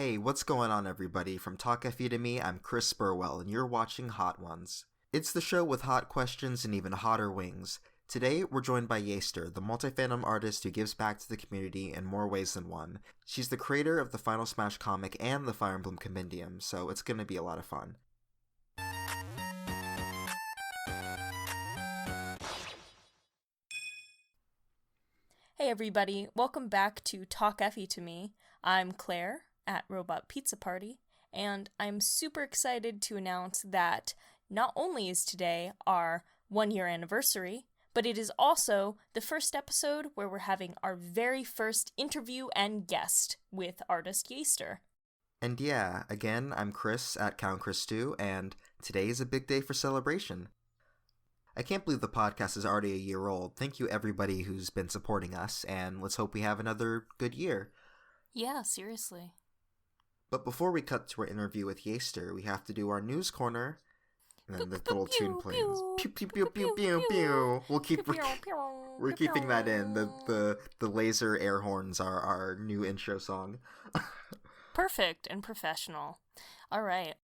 Hey, what's going on, everybody? From Talk FE to Me, I'm Chris Burwell, and you're watching Hot Ones. It's the show with hot questions and even hotter wings. Today, we're joined by Yayster, the multi-fandom artist who gives back to the community in more ways than one. She's the creator of the Final Smash comic and the Fire Emblem Compendium, so it's gonna be a lot of fun. Hey everybody, welcome back to Talk FE to Me. I'm Claire at Robot Pizza Party, and I'm super excited to announce that not only is today our 1-year anniversary, but it is also the first episode where we're having our very first interview and guest with artist Yayster. And yeah, again, I'm Chris at Count Chris2, and today is a big day for celebration. I can't believe the podcast is already a year old. Thank you everybody who's been supporting us, and let's hope we have another good year. Yeah, seriously. But before we cut to our interview with Yayster, we have to do our news corner. And then the little tune plays. Pew pew pew pew pew pew. We're keeping that in. The laser air horns are our new intro song. Perfect and professional. All right.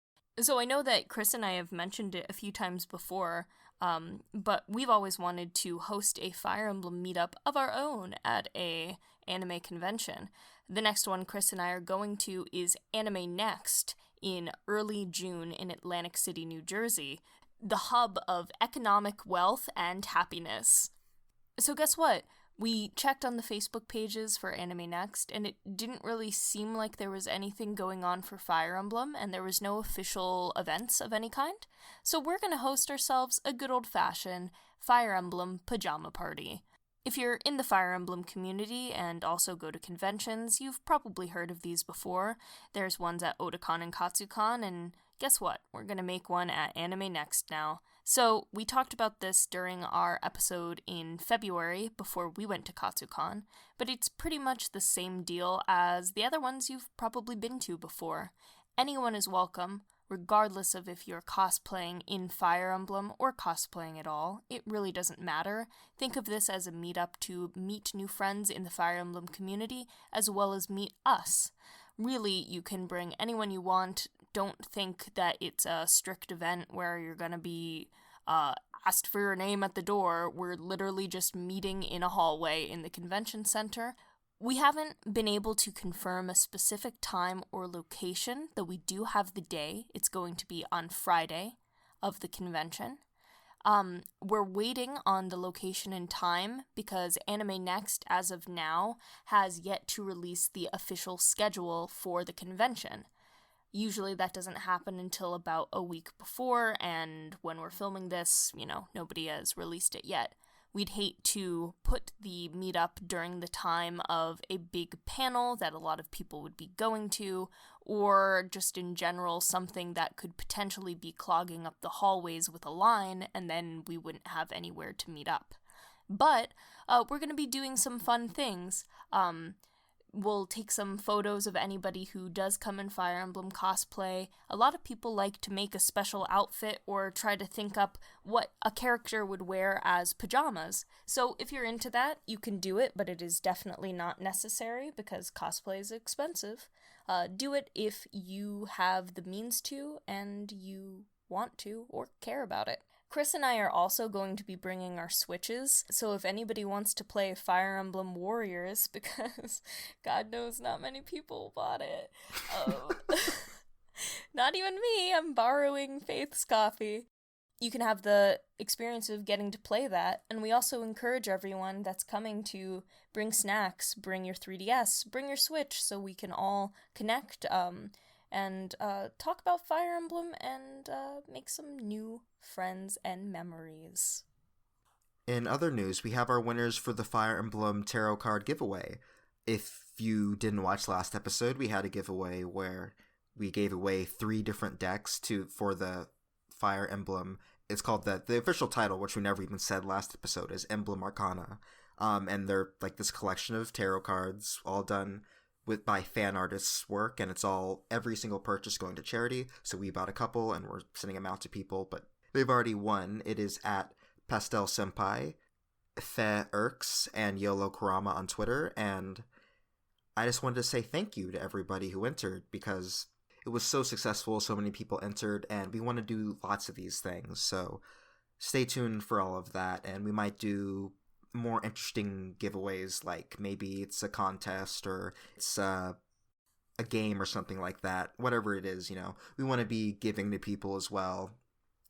So I know that Chris and I have mentioned it a few times before, but we've always wanted to host a Fire Emblem meetup of our own at a anime convention. The next one Chris and I are going to is Anime Next in early June in Atlantic City, New Jersey, the hub of economic wealth and happiness. So guess what? We checked on the Facebook pages for Anime Next, and it didn't really seem like there was anything going on for Fire Emblem, and there was no official events of any kind. So we're going to host ourselves a good old-fashioned Fire Emblem pajama party. If you're in the Fire Emblem community and also go to conventions, you've probably heard of these before. There's ones at Otakon and Katsucon, and guess what? We're going to make one at Anime Next now. So we talked about this during our episode in February before we went to Katsucon, but it's pretty much the same deal as the other ones you've probably been to before. Anyone is welcome, regardless of if you're cosplaying in Fire Emblem or cosplaying at all. It really doesn't matter. Think of this as a meetup to meet new friends in the Fire Emblem community, as well as meet us. Really, you can bring anyone you want. Don't think that it's a strict event where you're gonna be asked for your name at the door. We're literally just meeting in a hallway in the convention center. We haven't been able to confirm a specific time or location, though we do have the day. It's going to be on Friday of the convention. We're waiting on the location and time because Anime Next, as of now, has yet to release the official schedule for the convention. Usually that doesn't happen until about a week before, and when we're filming this, nobody has released it yet. We'd hate to put the meetup during the time of a big panel that a lot of people would be going to, or just in general something that could potentially be clogging up the hallways with a line, and then we wouldn't have anywhere to meet up. But we're going to be doing some fun things. We'll take some photos of anybody who does come in Fire Emblem cosplay. A lot of people like to make a special outfit or try to think up what a character would wear as pajamas. So if you're into that, you can do it, but it is definitely not necessary because cosplay is expensive. Do it if you have the means to and you want to or care about it. Chris and I are also going to be bringing our Switches, so if anybody wants to play Fire Emblem Warriors, because God knows not many people bought it. Not even me, I'm borrowing Faith's copy. You can have the experience of getting to play that, and we also encourage everyone that's coming to bring snacks, bring your 3DS, bring your Switch, so we can all connect, and talk about Fire Emblem and make some new friends and memories. In other news, we have our winners for the Fire Emblem Tarot card giveaway. If you didn't watch last episode, we had a giveaway where we gave away 3 different decks for the Fire Emblem. It's called the official title, which we never even said last episode, is Emblem Arcana. And they're like this collection of tarot cards, all done by fan artists' work, and it's all every single purchase going to charity. So we bought a couple and we're sending them out to people, but they've already won. It is at Pastel Senpai, Fe Erks, and Yolo Kurama on Twitter, and I just wanted to say thank you to everybody who entered, because it was so successful, so many people entered, and we want to do lots of these things. So stay tuned for all of that, and we might do more interesting giveaways, like maybe it's a contest or it's a game or something like that. Whatever it is, we want to be giving to people as well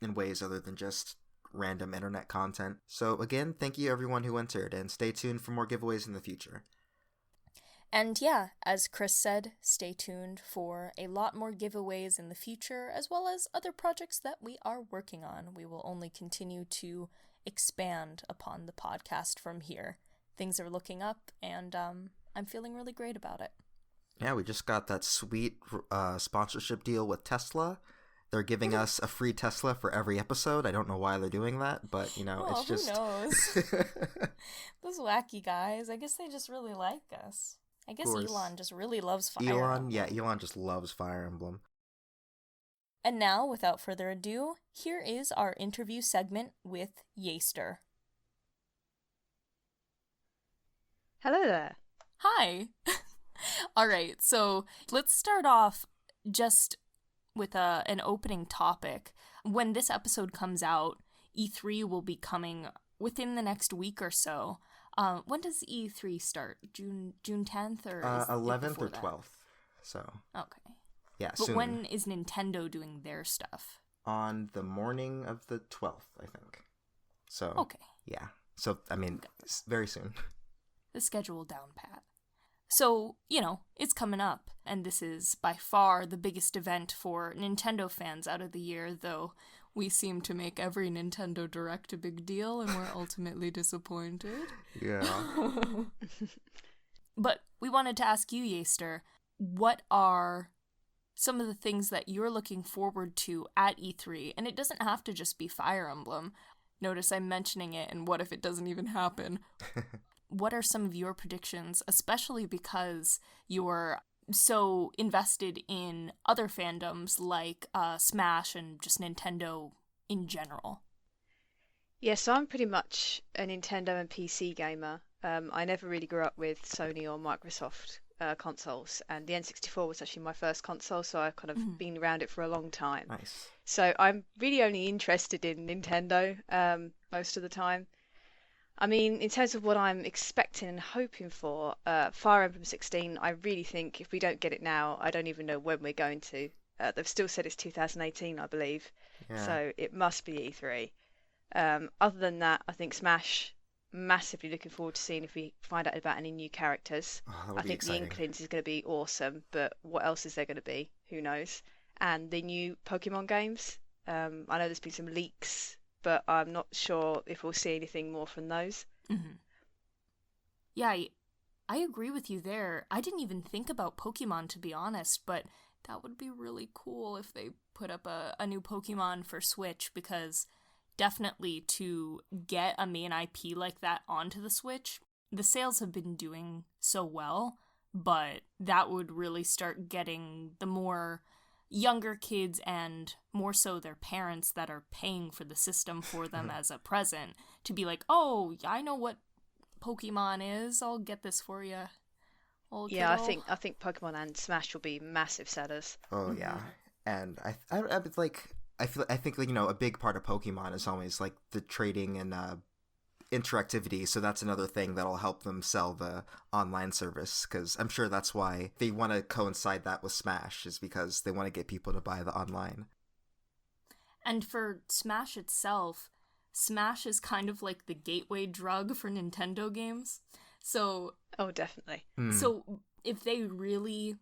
in ways other than just random internet content. So again, thank you everyone who entered, and stay tuned for more giveaways in the future. And yeah, as Chris said, stay tuned for a lot more giveaways in the future, as well as other projects that we are working on. We will only continue to expand upon the podcast from here. Things are looking up, and I'm feeling really great about it. Yeah, we just got that sweet sponsorship deal with Tesla. They're giving us a free Tesla for every episode. I don't know why they're doing that, but, it's just... who knows? Those wacky guys, I guess they just really like us. I guess Elon just really loves Fire Emblem. Yeah, Elon just loves Fire Emblem. And now, without further ado, here is our interview segment with Yayster. Hello there. Hi. All right, so let's start off just with an opening topic. When this episode comes out, E3 will be coming within the next week or so. When does E3 start? June 10th or 11th or 12th. So okay, yeah. But soon. When is Nintendo doing their stuff? On the morning of the 12th, I think. So okay, yeah. So I mean, very soon. The schedule down pat. So it's coming up, and this is by far the biggest event for Nintendo fans out of the year. Though we seem to make every Nintendo Direct a big deal, and we're ultimately disappointed. Yeah. But we wanted to ask you, Yayster, what are some of the things that you're looking forward to at E3? And it doesn't have to just be Fire Emblem. Notice I'm mentioning it, and what if it doesn't even happen? What are some of your predictions, especially because you're so invested in other fandoms like Smash and just Nintendo in general? Yeah, so I'm pretty much a Nintendo and PC gamer. I never really grew up with Sony or Microsoft consoles, and the N64 was actually my first console, so I've kind of been around it for a long time. Nice. So I'm really only interested in Nintendo most of the time. I mean, in terms of what I'm expecting and hoping for, Fire Emblem 16, I really think if we don't get it now, I don't even know when we're going to. They've still said it's 2018, I believe. Yeah. So it must be E3. Other than that, I think Smash, massively looking forward to seeing if we find out about any new characters. Oh, I think exciting. the Inklings is going to be awesome, but what else is there going to be? Who knows? And the new Pokemon games. I know there's been some leaks, but I'm not sure if we'll see anything more from those. Mm-hmm. Yeah, I agree with you there. I didn't even think about Pokemon, to be honest, but that would be really cool if they put up a new Pokemon for Switch, because definitely to get a main IP like that onto the Switch, the sales have been doing so well, but that would really start getting the more younger kids, and more so their parents that are paying for the system for them as a present, to be like, oh, I know what Pokemon is, I'll get this for you. Yeah, I think Pokemon and Smash will be massive sellers. Oh yeah, and I think a big part of Pokemon is always like the trading and interactivity, so that's another thing that'll help them sell the online service, because I'm sure that's why they want to coincide that with Smash, is because they want to get people to buy the online. And for Smash itself, Smash is kind of like the gateway drug for Nintendo games. So Oh, definitely. So if they really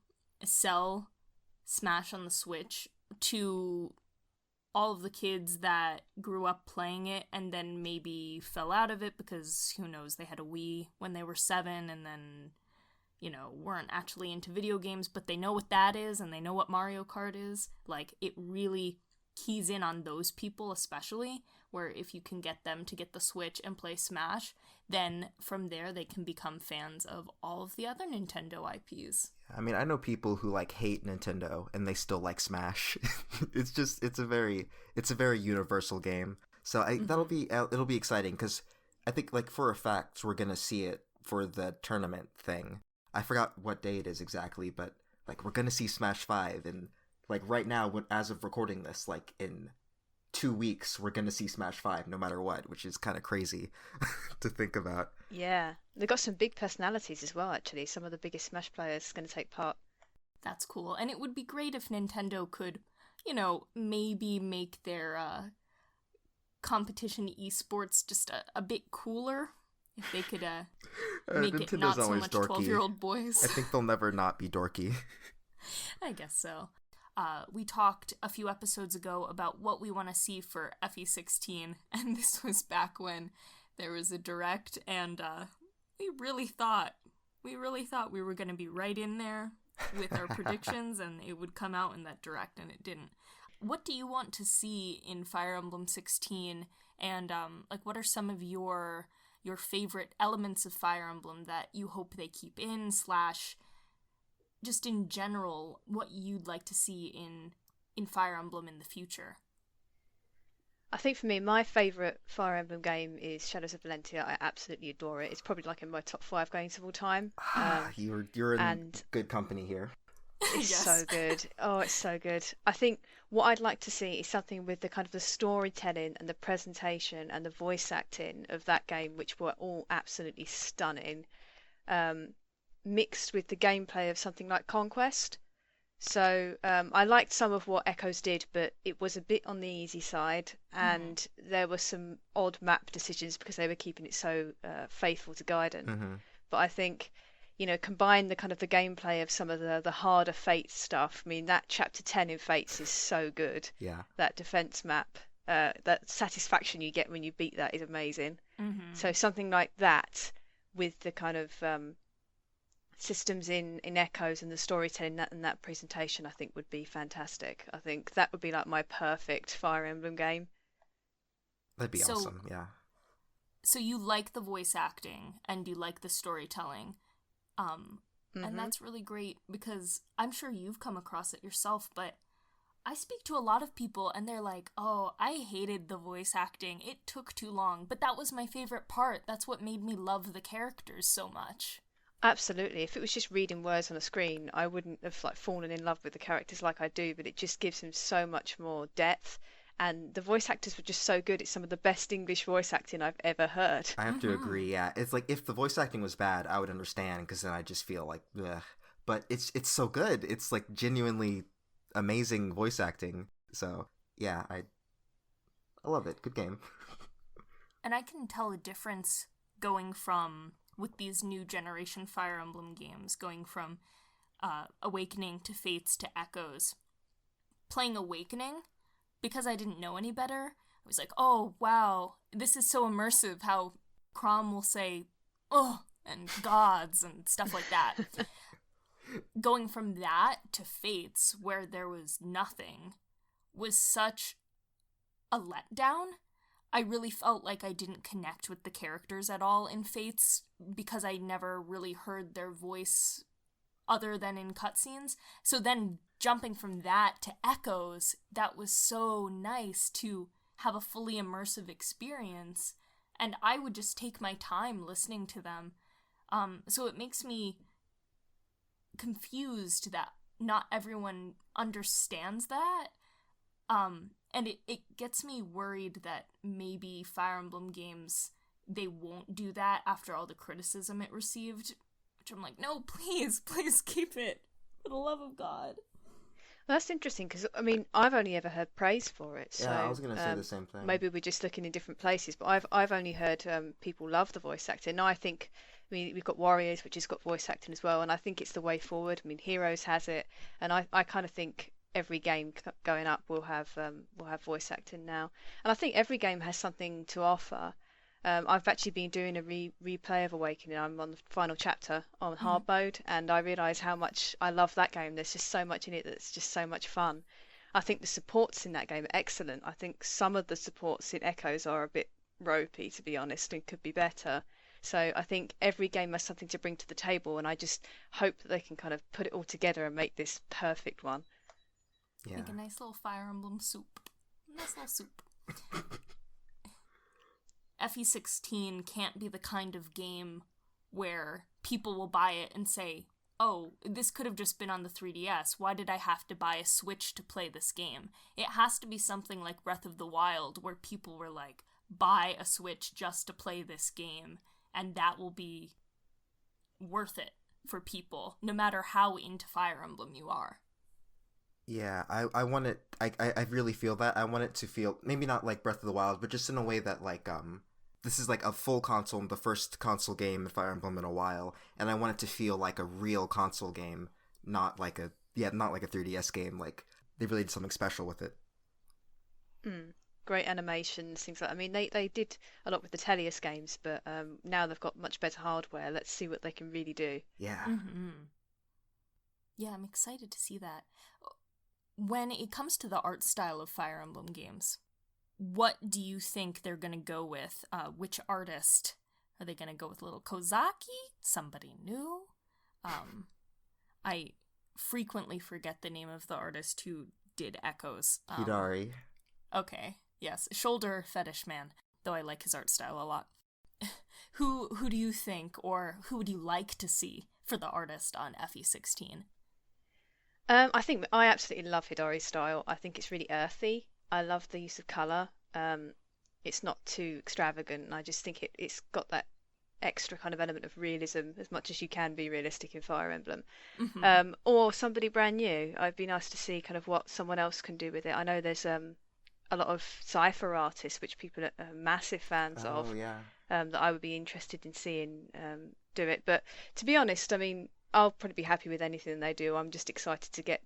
sell Smash on the Switch to all of the kids that grew up playing it and then maybe fell out of it because, who knows, they had a Wii when they were 7 and then, weren't actually into video games, but they know what that is and they know what Mario Kart is, like, it really keys in on those people especially, where if you can get them to get the Switch and play Smash, then from there they can become fans of all of the other Nintendo IPs. I mean, I know people who hate Nintendo and they still like Smash. it's a very universal game. So it'll be exciting, because I think for a fact we're gonna see it for the tournament thing. I forgot what day it is exactly, but like we're gonna see Smash 5, and like right now, as of recording this, like in 2 weeks, we're gonna see Smash 5 no matter what, which is kind of crazy to think about. Yeah, they've got some big personalities as well, actually. Some of the biggest Smash players going to take part. That's cool. And it would be great if Nintendo could, maybe make their competition esports just a bit cooler. If they could make it not so much 12-year-old boys. I think they'll never not be dorky. I guess so. We talked a few episodes ago about what we want to see for FE16, and this was back when there was a direct, and we really thought we were going to be right in there with our predictions, and it would come out in that direct, and it didn't. What do you want to see in Fire Emblem 16, and what are some of your favorite elements of Fire Emblem that you hope they keep in, / just in general, what you'd like to see in Fire Emblem in the future? I think for me, my favourite Fire Emblem game is Shadows of Valentia. I absolutely adore it. It's probably like in my top 5 games of all time. You're in good company here. It's Yes. so good. Oh, it's so good. I think what I'd like to see is something with the kind of the storytelling and the presentation and the voice acting of that game, which were all absolutely stunning, mixed with the gameplay of something like Conquest. So I liked some of what Echoes did, but it was a bit on the easy side, and there were some odd map decisions because they were keeping it so faithful to Gaiden. Mm-hmm. But I think, combine the kind of the gameplay of some of the harder Fates stuff. I mean, that chapter 10 in Fates is so good. Yeah. That defense map, that satisfaction you get when you beat that is amazing. Mm-hmm. So something like that with the kind of systems in Echoes and the storytelling and that presentation, I think would be fantastic. I think that would be like my perfect Fire Emblem game. That'd be awesome, yeah. So you like the voice acting and you like the storytelling. And that's really great because I'm sure you've come across it yourself, but I speak to a lot of people and they're like, oh, I hated the voice acting. It took too long, but that was my favorite part. That's what made me love the characters so much. Absolutely. If it was just reading words on a screen, I wouldn't have fallen in love with the characters like I do, but it just gives them so much more depth. And the voice actors were just so good. It's some of the best English voice acting I've ever heard. I have to agree, yeah. It's like if the voice acting was bad, I would understand because then I just feel like, ugh. But it's so good. It's like genuinely amazing voice acting. So, yeah, I love it. Good game. And I can tell a difference going from, with these new generation Fire Emblem games, going from Awakening to Fates to Echoes. Playing Awakening, because I didn't know any better, I was like, oh, wow, this is so immersive how Chrom will say, oh, and gods and stuff like that. Going from that to Fates, where there was nothing, was such a letdown. I really felt like I didn't connect with the characters at all in Fates because I never really heard their voice other than in cutscenes. So then jumping from that to Echoes, that was so nice to have a fully immersive experience. And I would just take my time listening to them. So it makes me confused that not everyone understands that. And it gets me worried that maybe Fire Emblem games, they won't do that after all the criticism it received. Which I'm like, no, please keep it. For the love of God. Well, that's interesting because, I mean, I've only ever heard praise for it. So, Yeah, I was going to say the same thing. Maybe we're just looking in different places, but I've only heard people love the voice acting. Now, I think, we've got Warriors, which has got voice acting as well, and I think it's the way forward. I mean, Heroes has it, and I kind of think every game going up will have voice acting now. And I think every game has something to offer. I've actually been doing a replay of Awakening. I'm on the final chapter on hard mode, and I realise how much I love that game. There's just so much in it that's just so much fun. I think the supports in that game are excellent. I think some of the supports in Echoes are a bit ropey, to be honest, and could be better. So I think every game has something to bring to the table, and I just hope that they can kind of put it all together and make this perfect one. Yeah. Make a nice little Fire Emblem soup. Nice little soup. FE16 can't be the kind of game where people will buy it and say, oh, this could have just been on the 3DS. Why did I have to buy a Switch to play this game? It has to be something like Breath of the Wild, where people were like, buy a Switch just to play this game, and that will be worth it for people, no matter how into Fire Emblem you are. Yeah, I want it, I really feel that. I want it to feel, maybe not like Breath of the Wild, but just in a way that, like, this is like a full console, the first console game in Fire Emblem in a while, and I want it to feel like a real console game, not like a 3DS game. Like, they really did something special with it. Great animations, things like that. I mean, they did a lot with the Teleus games, but now they've got much better hardware. Let's see what they can really do. Yeah. Mm-hmm. Yeah, I'm excited to see that. When it comes to the art style of Fire Emblem games, what do you think they're going to go with? Which artist? Are they going to go with little Kozaki? Somebody new? I frequently forget the name of the artist who did Echoes. Hidari. Okay, yes. Shoulder fetish man, though I like his art style a lot. Who do you think, or who would you like to see for the artist on FE16? I think I absolutely love Hidari's style. I think it's really earthy. I love the use of colour. It's not too extravagant. I just think it's got that extra kind of element of realism, as much as you can be realistic in Fire Emblem. Mm-hmm. Or somebody brand new. It'd be nice to see kind of what someone else can do with it. I know there's a lot of cypher artists, which people are massive fans of. Oh, yeah. That I would be interested in seeing do it. But to be honest, I mean, I'll probably be happy with anything they do. I'm just excited to get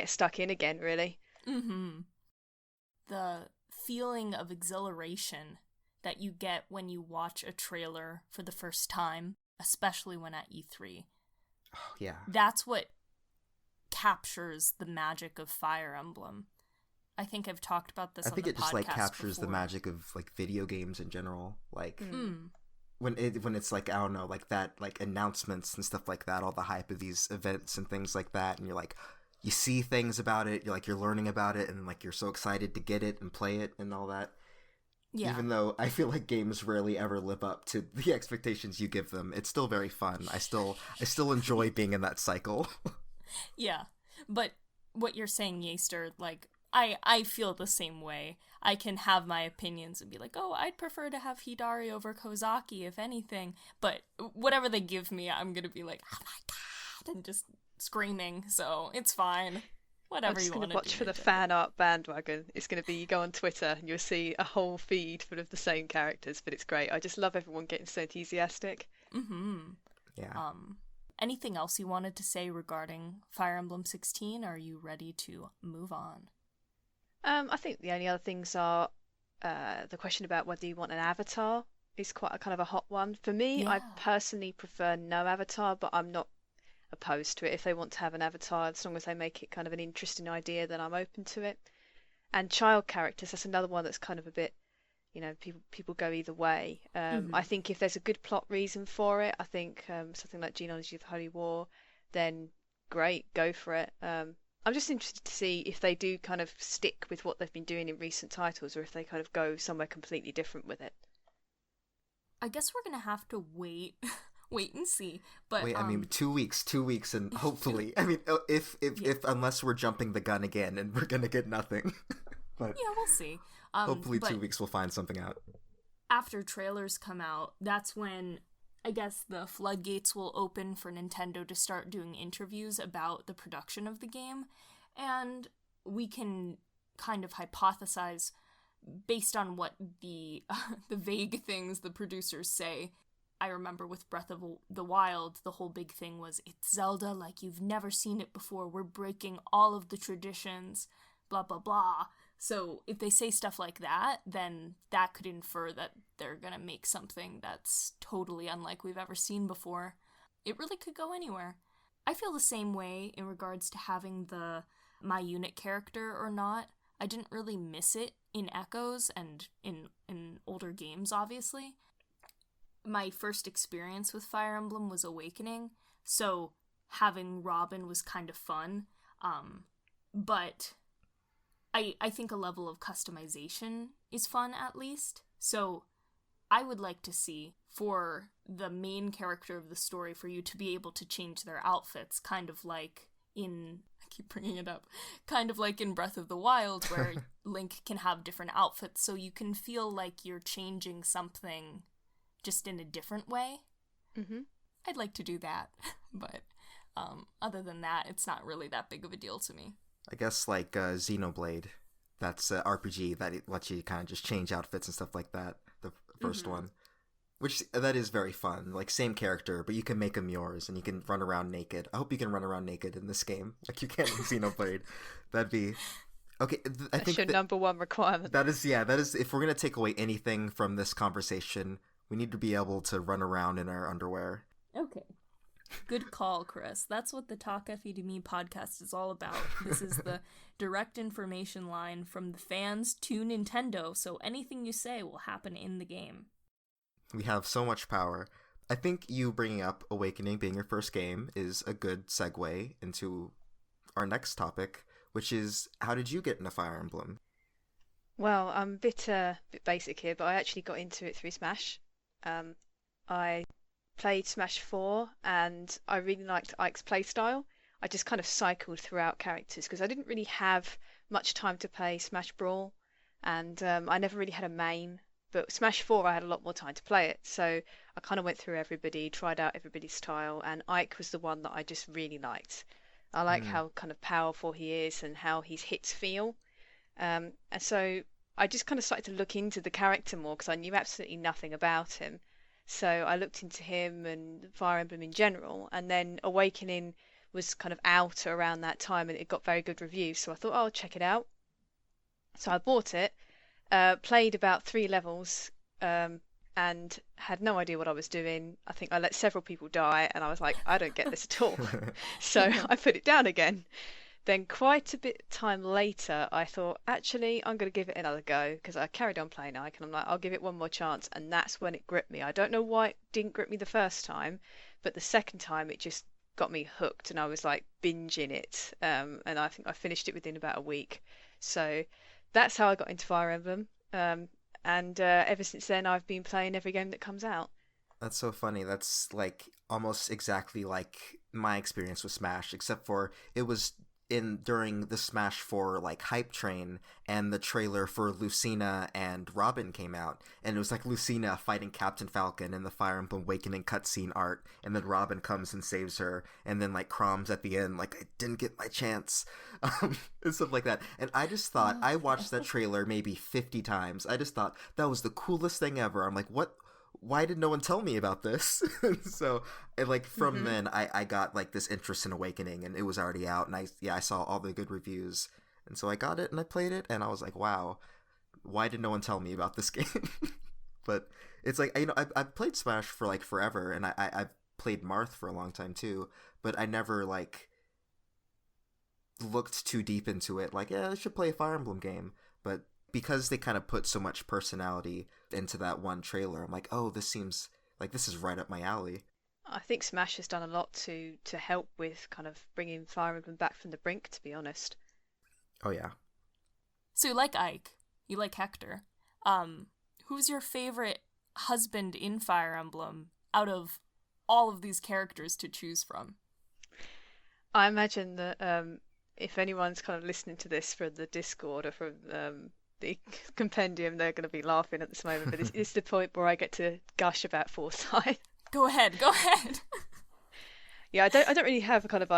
stuck in again, really. Mm-hmm. The feeling of exhilaration that you get when you watch a trailer for the first time, especially when at E3. Oh, yeah. That's what captures the magic of Fire Emblem. I think I've talked about this on the podcast. I think it just like captures before. The magic of like video games in general. Like when it's like, I don't know, like that, like announcements and stuff like that, all the hype of these events and things like that, and you're like, you see things about it, you're learning about it, and like you're so excited to get it and play it and all that. Yeah. Even though I feel like games rarely ever live up to the expectations you give them, it's still very fun. I still enjoy being in that cycle. Yeah, but what you're saying, Yayster, like, I feel the same way. I can have my opinions and be like, oh, I'd prefer to have Hidari over Kozaki, if anything. But whatever they give me, I'm going to be like, oh my god, and just screaming. So it's fine. Whatever you want to do. I'm just going to watch for the fan art bandwagon. It's going to be, you go on Twitter and you'll see a whole feed full of the same characters, but it's great. I just love everyone getting so enthusiastic. Mm-hmm. Yeah. Anything else you wanted to say regarding Fire Emblem 16? Are you ready to move on? I think the only other things are the question about whether you want an avatar is quite a kind of a hot one. For me, Yeah. I personally prefer no avatar, but I'm not opposed to it. If they want to have an avatar, as long as they make it kind of an interesting idea, then I'm open to it. And child characters, that's another one that's kind of a bit, people go either way. I think if there's a good plot reason for it, I think something like Genealogy of the Holy War, then great, go for it. I'm just interested to see if they do kind of stick with what they've been doing in recent titles, or if they kind of go somewhere completely different with it. I guess we're gonna have to wait and see. But wait, I mean, 2 weeks, and hopefully, I mean, if unless we're jumping the gun again and we're gonna get nothing. But yeah, we'll see. Hopefully 2 weeks we'll find something out. After trailers come out, that's when I guess the floodgates will open for Nintendo to start doing interviews about the production of the game, and we can kind of hypothesize based on what the vague things the producers say. I remember with Breath of the Wild, the whole big thing was, it's Zelda like you've never seen it before, we're breaking all of the traditions, blah blah blah. So if they say stuff like that, then that could infer that they're gonna make something that's totally unlike we've ever seen before. It really could go anywhere. I feel the same way in regards to having the My Unit character or not. I didn't really miss it in Echoes and in older games, obviously. My first experience with Fire Emblem was Awakening, so having Robin was kind of fun, but I think a level of customization is fun, at least. So I would like to see for the main character of the story for you to be able to change their outfits, kind of like in, I keep bringing it up, kind of like in Breath of the Wild, where Link can have different outfits, so you can feel like you're changing something just in a different way. Mm-hmm. I'd like to do that, but other than that, it's not really that big of a deal to me. I guess like Xenoblade, that's an RPG that it lets you kind of just change outfits and stuff like that, the first one. Which, that is very fun. Like, same character, but you can make them yours, and you can run around naked. I hope you can run around naked in this game, like you can in Xenoblade. That'd be... Okay, I think your number one requirement. That is, if we're going to take away anything from this conversation, we need to be able to run around in our underwear. Okay. Good call, Chris. That's what the Talk Effie to Me podcast is all about. This is the direct information line from the fans to Nintendo, so anything you say will happen in the game. We have so much power. I think you bringing up Awakening being your first game is a good segue into our next topic, which is, how did you get into Fire Emblem? Well, I'm a bit basic here, but I actually got into it through Smash. I played Smash 4, and I really liked Ike's playstyle. I just kind of cycled throughout characters, because I didn't really have much time to play Smash Brawl, and I never really had a main. But Smash 4, I had a lot more time to play it, so I kind of went through everybody, tried out everybody's style, and Ike was the one that I just really liked. I like how kind of powerful he is and how his hits feel. And so I just kind of started to look into the character more because I knew absolutely nothing about him. So I looked into him and Fire Emblem in general, and then Awakening was kind of out around that time and it got very good reviews, so I thought, oh, I'll check it out. So I bought it. Played about 3 levels and had no idea what I was doing. I think I let several people die and I was like, I don't get this at all. So I put it down again. Then quite a bit of time later, I thought, actually, I'm going to give it another go because I carried on playing Ike and I'm like, I'll give it one more chance. And that's when it gripped me. I don't know why it didn't grip me the first time, but the second time it just got me hooked and I was like binging it. And I think I finished it within about a week. So that's how I got into Fire Emblem, and ever since then I've been playing every game that comes out. That's so funny. That's like almost exactly like my experience with Smash, except for it was during the Smash 4 like hype train, and the trailer for Lucina and Robin came out, and it was like Lucina fighting Captain Falcon in the Fire Emblem Awakening cutscene art, and then Robin comes and saves her, and then like Crom's at the end like, I didn't get my chance, and stuff like that. And I just thought, I watched that trailer maybe 50 times. I just thought that was the coolest thing ever. I'm like, what? Why did no one tell me about this? So, like, from then, I got, like, this interest in Awakening, and it was already out, and I saw all the good reviews, and so I got it, and I played it, and I was like, wow, why did no one tell me about this game? But it's like, you know, I've played Smash for, like, forever, and I've played Marth for a long time, too, but I never, like, looked too deep into it, like, yeah, I should play a Fire Emblem game, but because they kind of put so much personality into that one trailer, I'm like, oh, this seems like this is right up my alley. I think Smash has done a lot to help with kind of bringing Fire Emblem back from the brink, to be honest. Oh, yeah. So you like Ike, you like Hector. Who's your favorite husband in Fire Emblem out of all of these characters to choose from? I imagine that if anyone's kind of listening to this from the Discord or from the compendium, they're going to be laughing at this moment, but it's the point where I get to gush about Forsyth. Go ahead. Yeah, I don't really have a kind of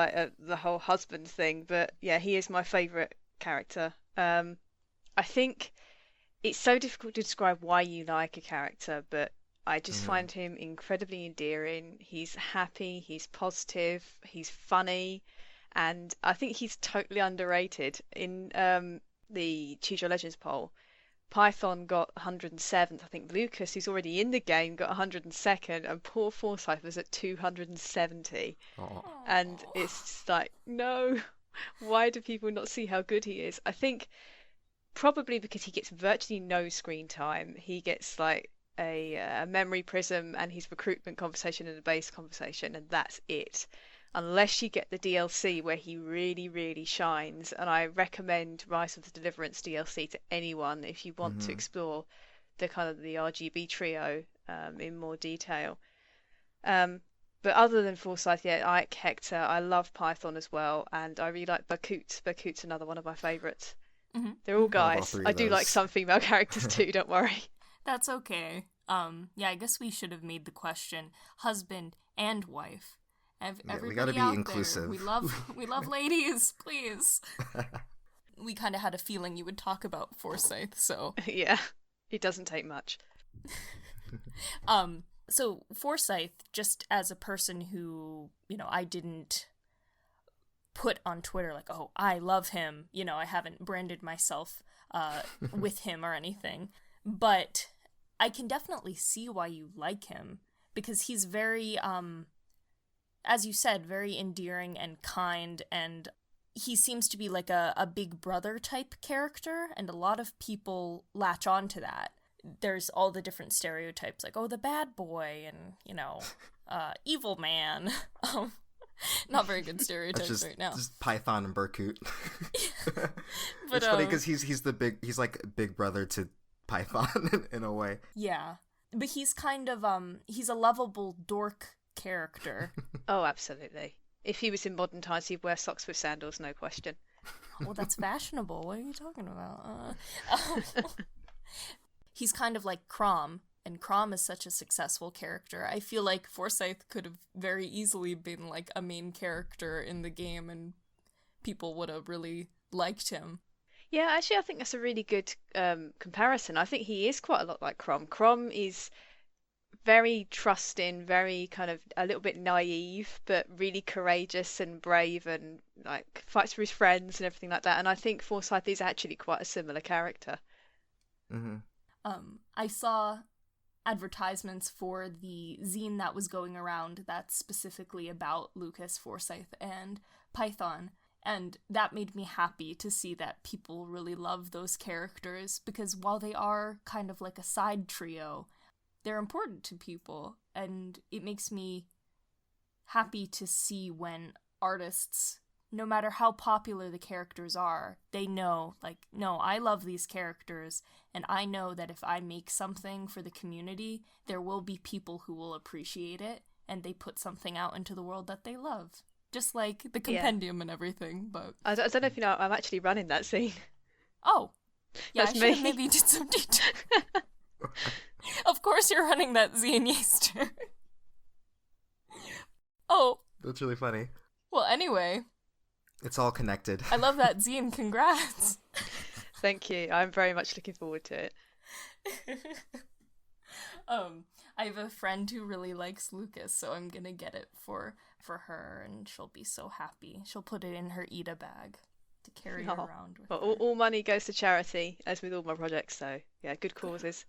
the whole husband thing, but yeah, he is my favourite character. I think it's so difficult to describe why you like a character, but I just find him incredibly endearing. He's happy, he's positive, he's funny, and I think he's totally underrated. In the Choose Your Legends poll, Python got 107th. I think Lucas, who's already in the game, got 102nd, and poor Forsyth was at 270. Aww. And it's just like, no, why do people not see how good he is? I think probably because he gets virtually no screen time. He gets like a memory prism and his recruitment conversation and a base conversation, and that's it. Unless you get the DLC where he really, really shines. And I recommend Rise of the Deliverance DLC to anyone if you want to explore the kind of the RGB trio in more detail. But other than Forsyth, yeah, Ike, Hector, I love Python as well, and I really like Bakut. Bakut's another one of my favourites. Mm-hmm. They're all I love all guys. three I of do like those. some female characters too, don't worry. That's okay. Yeah, I guess we should have made the question husband and wife. We gotta be inclusive. There, we love ladies, please. We kind of had a feeling you would talk about Forsyth, so Yeah, it doesn't take much. So Forsyth, just as a person who, I didn't put on Twitter like, oh, I love him. I haven't branded myself with him or anything. But I can definitely see why you like him, because he's very, as you said, very endearing and kind, and he seems to be like a big brother type character, and a lot of people latch on to that. There's all the different stereotypes, like, oh, the bad boy, and, evil man. Not very good stereotypes right now. Just Python and Berkut. But, it's funny because he's like big brother to Python in a way. Yeah. But he's kind of, he's a lovable dork character. Oh, absolutely. If he was in modern times, he'd wear socks with sandals, no question. Well, that's fashionable. What are you talking about? He's kind of like Crom, and Crom is such a successful character. I feel like Forsyth could have very easily been like a main character in the game, and people would have really liked him. Yeah, actually, I think that's a really good comparison. I think he is quite a lot like Crom. Crom is very trusting, very kind of a little bit naive, but really courageous and brave, and like fights for his friends and everything like that. And I think Forsyth is actually quite a similar character. Mm-hmm. I saw advertisements for the zine that was going around that's specifically about Lucas, Forsyth, and Python, and that made me happy to see that people really love those characters, because while they are kind of like a side trio, they're important to people, and it makes me happy to see when artists, no matter how popular the characters are, they know, like, no, I love these characters, and I know that if I make something for the community, there will be people who will appreciate it, and they put something out into the world that they love. Just like the compendium and everything, but... I don't know if you know, I'm actually running that scene. Oh. Yeah, That's I should have me. maybe did some detail. Of course you're running that zine, Yayster. Oh. That's really funny. Well, anyway... It's all connected. I love that zine. Congrats. Thank you. I'm very much looking forward to it. I have a friend who really likes Lucas, so I'm gonna get it for her, and she'll be so happy. She'll put it in her Ida bag to carry around with Well, her. all money goes to charity, as with all my projects, so yeah, good causes.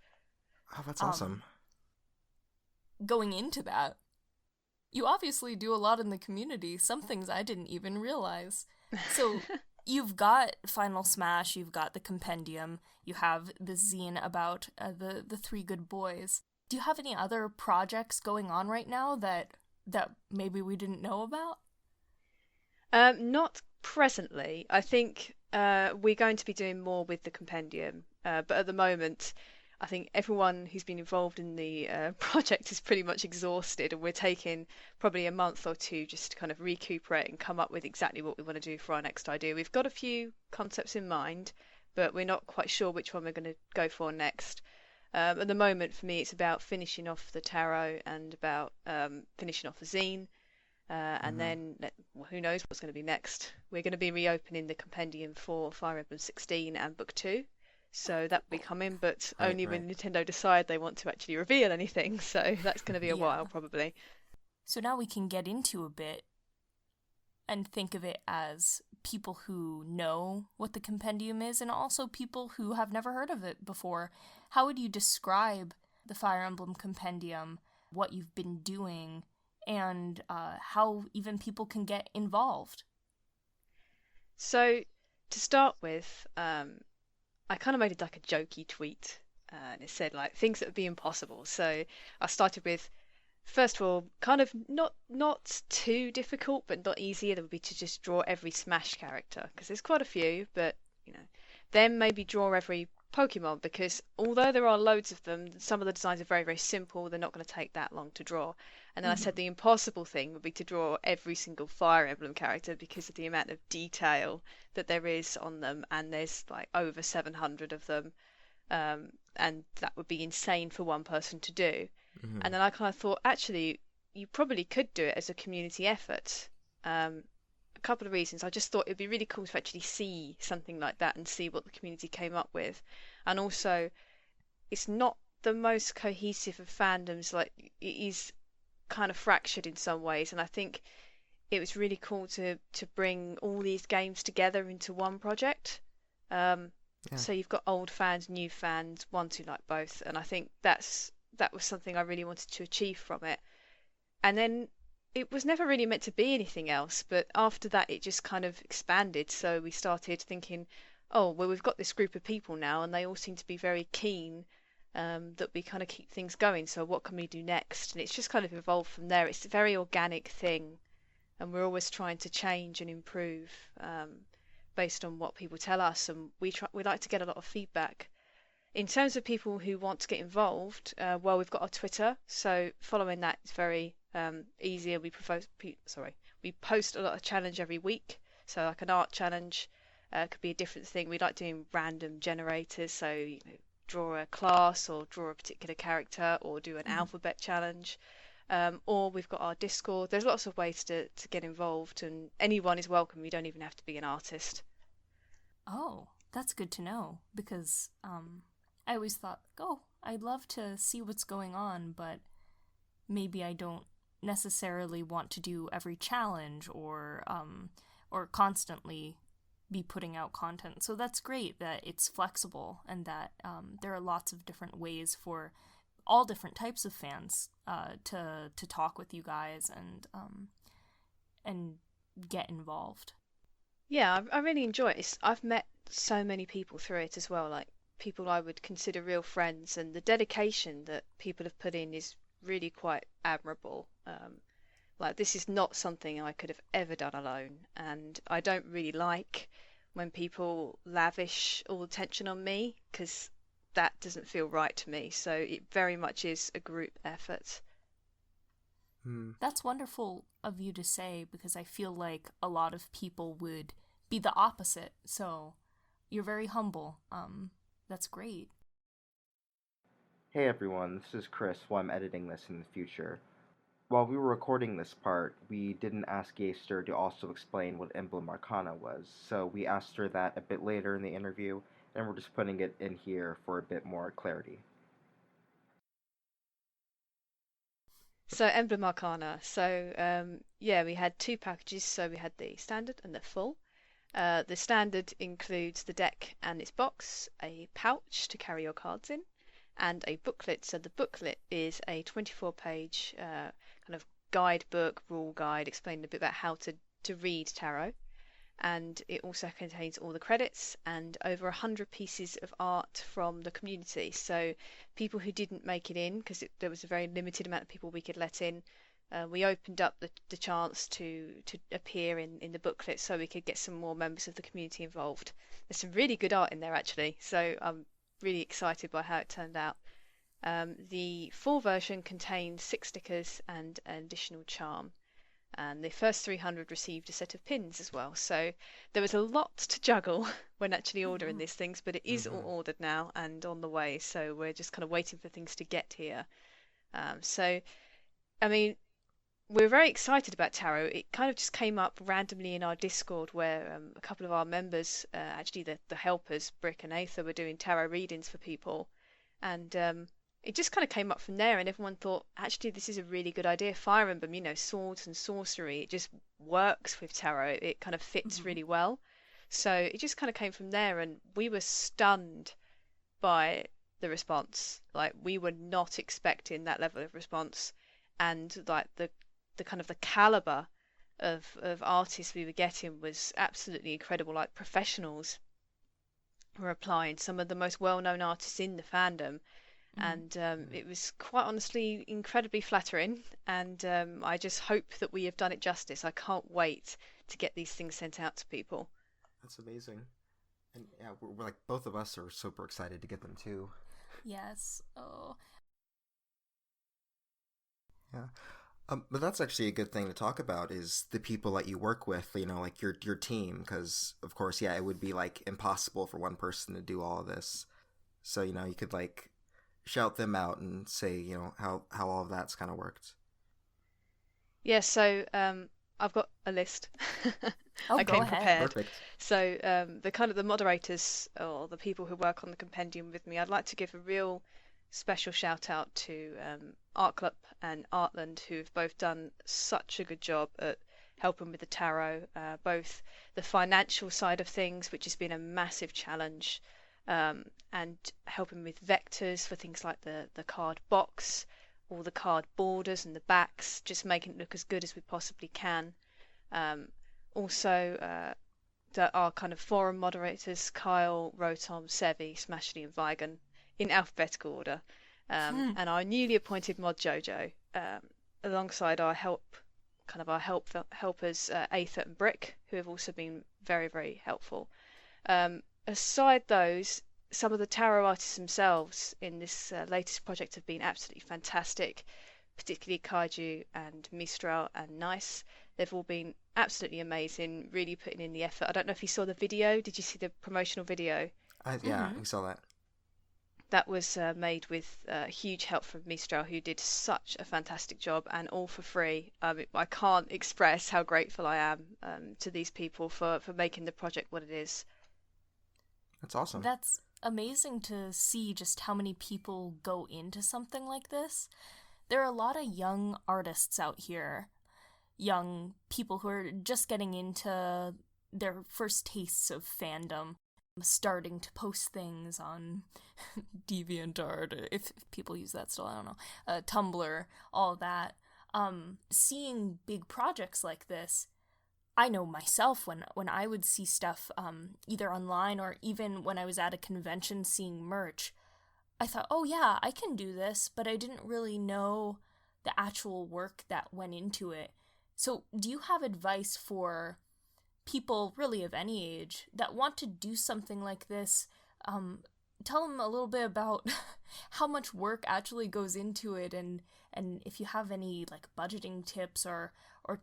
Oh, that's awesome. Going into that, you obviously do a lot in the community, some things I didn't even realize. So, you've got Final Smash, you've got the Compendium, you have the zine about the three good boys. Do you have any other projects going on right now that maybe we didn't know about? Not presently. I think we're going to be doing more with the Compendium, but at the moment, I think everyone who's been involved in the project is pretty much exhausted, and we're taking probably a month or two just to kind of recuperate and come up with exactly what we want to do for our next idea. We've got a few concepts in mind, but we're not quite sure which one we're going to go for next. At the moment, for me, it's about finishing off the tarot and about finishing off the zine, and then who knows what's going to be next. We're going to be reopening the Compendium for Fire Emblem 16 and Book 2. So that will be coming, but only when Nintendo decide they want to actually reveal anything. So that's going to be a while, probably. So now we can get into a bit and think of it as people who know what the Compendium is, and also people who have never heard of it before. How would you describe the Fire Emblem Compendium, what you've been doing, and how even people can get involved? So to start with, I kind of made it like a jokey tweet, and it said like things that would be impossible. So I started with, first of all, kind of not too difficult, but not easier. That would be to just draw every Smash character, because there's quite a few, but then maybe draw every Pokemon, because although there are loads of them, some of the designs are very, very simple. They're not going to take that long to draw. And then I said the impossible thing would be to draw every single Fire Emblem character because of the amount of detail that there is on them, and there's like over 700 of them, and that would be insane for one person to do. And then I kind of thought, actually, you probably could do it as a community effort. A couple of reasons. I just thought it'd be really cool to actually see something like that and see what the community came up with. And also, it's not the most cohesive of fandoms. Like, it is kind of fractured in some ways, and I think it was really cool to bring all these games together into one project. So you've got old fans, new fans, ones who like both, and I think that was something I really wanted to achieve from it. And then it was never really meant to be anything else, but after that it just kind of expanded. So we started thinking, oh, well, we've got this group of people now, and they all seem to be very keen that we kind of keep things going. So what can we do next? And it's just kind of evolved from there. It's a very organic thing, and we're always trying to change and improve based on what people tell us. And we like to get a lot of feedback. In terms of people who want to get involved, well, we've got our Twitter, so following that is very easy. We post a lot of challenge every week, so like an art challenge could be a different thing. We like doing random generators, so draw a class or draw a particular character or do an alphabet challenge. Or we've got our Discord. There's lots of ways to get involved, and anyone is welcome. You don't even have to be an artist. Oh, that's good to know, because I always thought, oh, I'd love to see what's going on, but maybe I don't necessarily want to do every challenge or constantly be putting out content. So that's great that it's flexible and that there are lots of different ways for all different types of fans to talk with you guys and get involved. Yeah, I really enjoy it. I've met so many people through it as well, like people I would consider real friends, and the dedication that people have put in is really quite admirable. Like, this is not something I could have ever done alone, and I don't really like when people lavish all the attention on me, because that doesn't feel right to me. So it very much is a group effort. That's wonderful of you to say, because I feel like a lot of people would be the opposite. So you're very humble. That's great. Hey everyone, this is Chris while I'm editing this in the future. While we were recording this part, we didn't ask Yayster to also explain what Emblem Arcana was, so we asked her that a bit later in the interview, and we're just putting it in here for a bit more clarity. So Emblem Arcana. So yeah, we had two packages. So we had the standard and the full. The standard includes the deck and its box, a pouch to carry your cards in, and a booklet. So the booklet is a 24-page kind of guidebook, rule guide, explaining a bit about how to read tarot. And it also contains all the credits and over 100 pieces of art from the community. So people who didn't make it in, because there was a very limited amount of people we could let in, we opened up the chance to appear in the booklet so we could get some more members of the community involved. There's some really good art in there, actually, so I'm really excited by how it turned out. The full version contains 6 stickers and an additional charm. And the first 300 received a set of pins as well. So there was a lot to juggle when actually ordering these things, but it is all ordered now and on the way. So we're just kind of waiting for things to get here. So, I mean, we're very excited about tarot. It kind of just came up randomly in our Discord where a couple of our members, actually the helpers, Brick and Aether, were doing tarot readings for people. And it just kind of came up from there, and everyone thought, actually, this is a really good idea. Fire Emblem, swords and sorcery, it just works with tarot. It kind of fits really well. So it just kind of came from there, and we were stunned by the response. Like, we were not expecting that level of response, and like the kind of the caliber of artists we were getting was absolutely incredible. Like, professionals were applying, some of the most well-known artists in the fandom. And it was quite honestly incredibly flattering, and I just hope that we have done it justice. I can't wait to get these things sent out to people. That's amazing. And yeah, we're like, both of us are super excited to get them too. Yes. Oh. Yeah. But that's actually a good thing to talk about is the people that you work with, like your team, because of course, yeah, it would be like impossible for one person to do all of this. So, you could like shout them out and say, how all of that's kind of worked. Yeah, so I've got a list. Oh, I go came ahead. prepared. Perfect. So the moderators or the people who work on the compendium with me, I'd like to give a real special shout out to Arclip and Artland, who've both done such a good job at helping with the tarot, both the financial side of things, which has been a massive challenge, and helping with vectors for things like the card box, all the card borders and the backs, just making it look as good as we possibly can. Um, also, our kind of forum moderators, Kyle, Rotom, Sevi, Smashley, and Vigan, in alphabetical order, and our newly appointed mod Jojo, alongside our helpers, Aether and Brick, who have also been very, very helpful. Aside those, some of the tarot artists themselves in this latest project have been absolutely fantastic, particularly Kaiju and Mistral and Nice. They've all been absolutely amazing, really putting in the effort. I don't know if you saw the video. Did you see the promotional video? Yeah, Mm-hmm. we saw that. That was made with huge help from Mistral, who did such a fantastic job, and all for free. I can't express how grateful I am to these people for making the project what it is. That's awesome. That's amazing to see just how many people go into something like this. There are a lot of young artists out here, young people who are just getting into their first tastes of fandom, starting to post things on DeviantArt, if people use that still, I don't know, Tumblr, all that. Seeing big projects like this, I know myself when I would see stuff either online or even when I was at a convention seeing merch, I thought, oh yeah, I can do this, but I didn't really know the actual work that went into it. So, do you have advice for people really of any age that want to do something like this? Tell them a little bit about how much work actually goes into it, and if you have any like budgeting tips or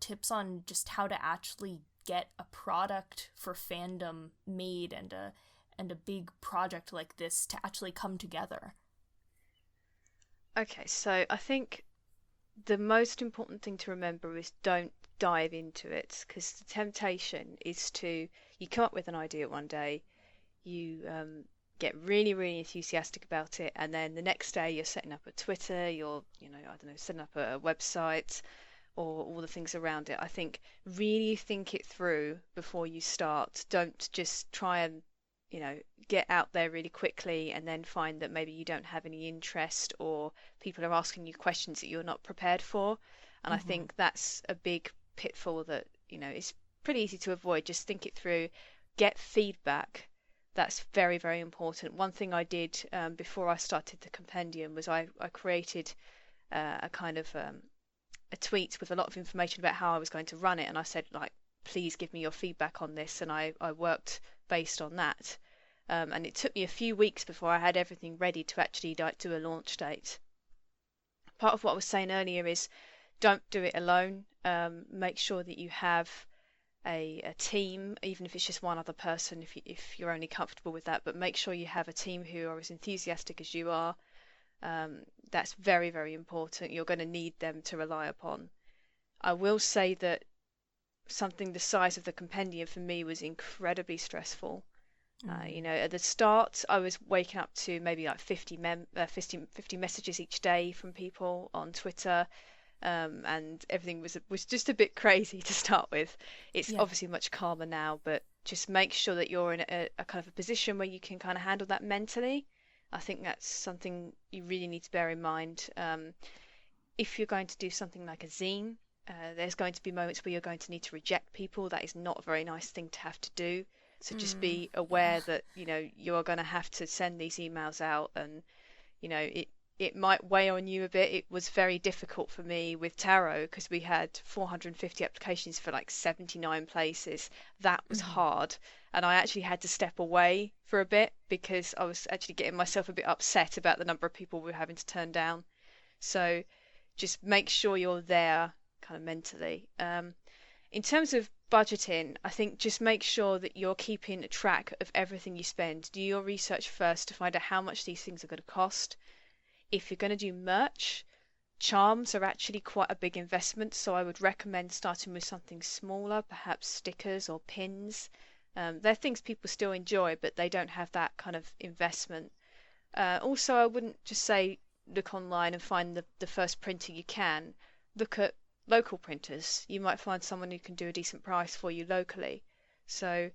tips on just how to actually get a product for fandom made and a big project like this to actually come together. Okay, so I think the most important thing to remember is don't dive into it, because the temptation is to you come up with an idea one day, you get really, really enthusiastic about it, and then the next day you're setting up a Twitter, I don't know, setting up a website or all the things around it. I think really think it through before you start. Don't just try and, get out there really quickly and then find that maybe you don't have any interest or people are asking you questions that you're not prepared for. And I Mm-hmm. think that's a big pitfall that, it's pretty easy to avoid. Just think it through, get feedback. That's very, very important. One thing I did before I started the compendium was I created a kind of a tweet with a lot of information about how I was going to run it, and I said, like, please give me your feedback on this, and I worked based on that. And it took me a few weeks before I had everything ready to actually do a launch date. Part of what I was saying earlier is don't do it alone. Make sure that you have a team, even if it's just one other person, if you're only comfortable with that, but make sure you have a team who are as enthusiastic as you are. That's very, very important. You're going to need them to rely upon. I will say that something the size of the compendium for me was incredibly stressful. At the start, I was waking up to maybe like 50 messages each day from people on Twitter, and everything was just a bit crazy to start with. It's Yeah. obviously much calmer now, but just make sure that you're in a kind of a position where you can kind of handle that mentally. I think that's something you really need to bear in mind. If you're going to do something like a zine, there's going to be moments where you're going to need to reject people. That is not a very nice thing to have to do. So just be Yeah. aware that you are going to have to send these emails out, and it might weigh on you a bit. It was very difficult for me with tarot because we had 450 applications for like 79 places. That was hard. And I actually had to step away for a bit because I was actually getting myself a bit upset about the number of people we were having to turn down. So just make sure you're there kind of mentally. In terms of budgeting, I think just make sure that you're keeping a track of everything you spend. Do your research first to find out how much these things are going to cost. If you're going to do merch, charms are actually quite a big investment, so I would recommend starting with something smaller, perhaps stickers or pins. They're things people still enjoy, but they don't have that kind of investment. Also, I wouldn't just say look online and find the first printer you can. Look at local printers. You might find someone who can do a decent price for you locally. So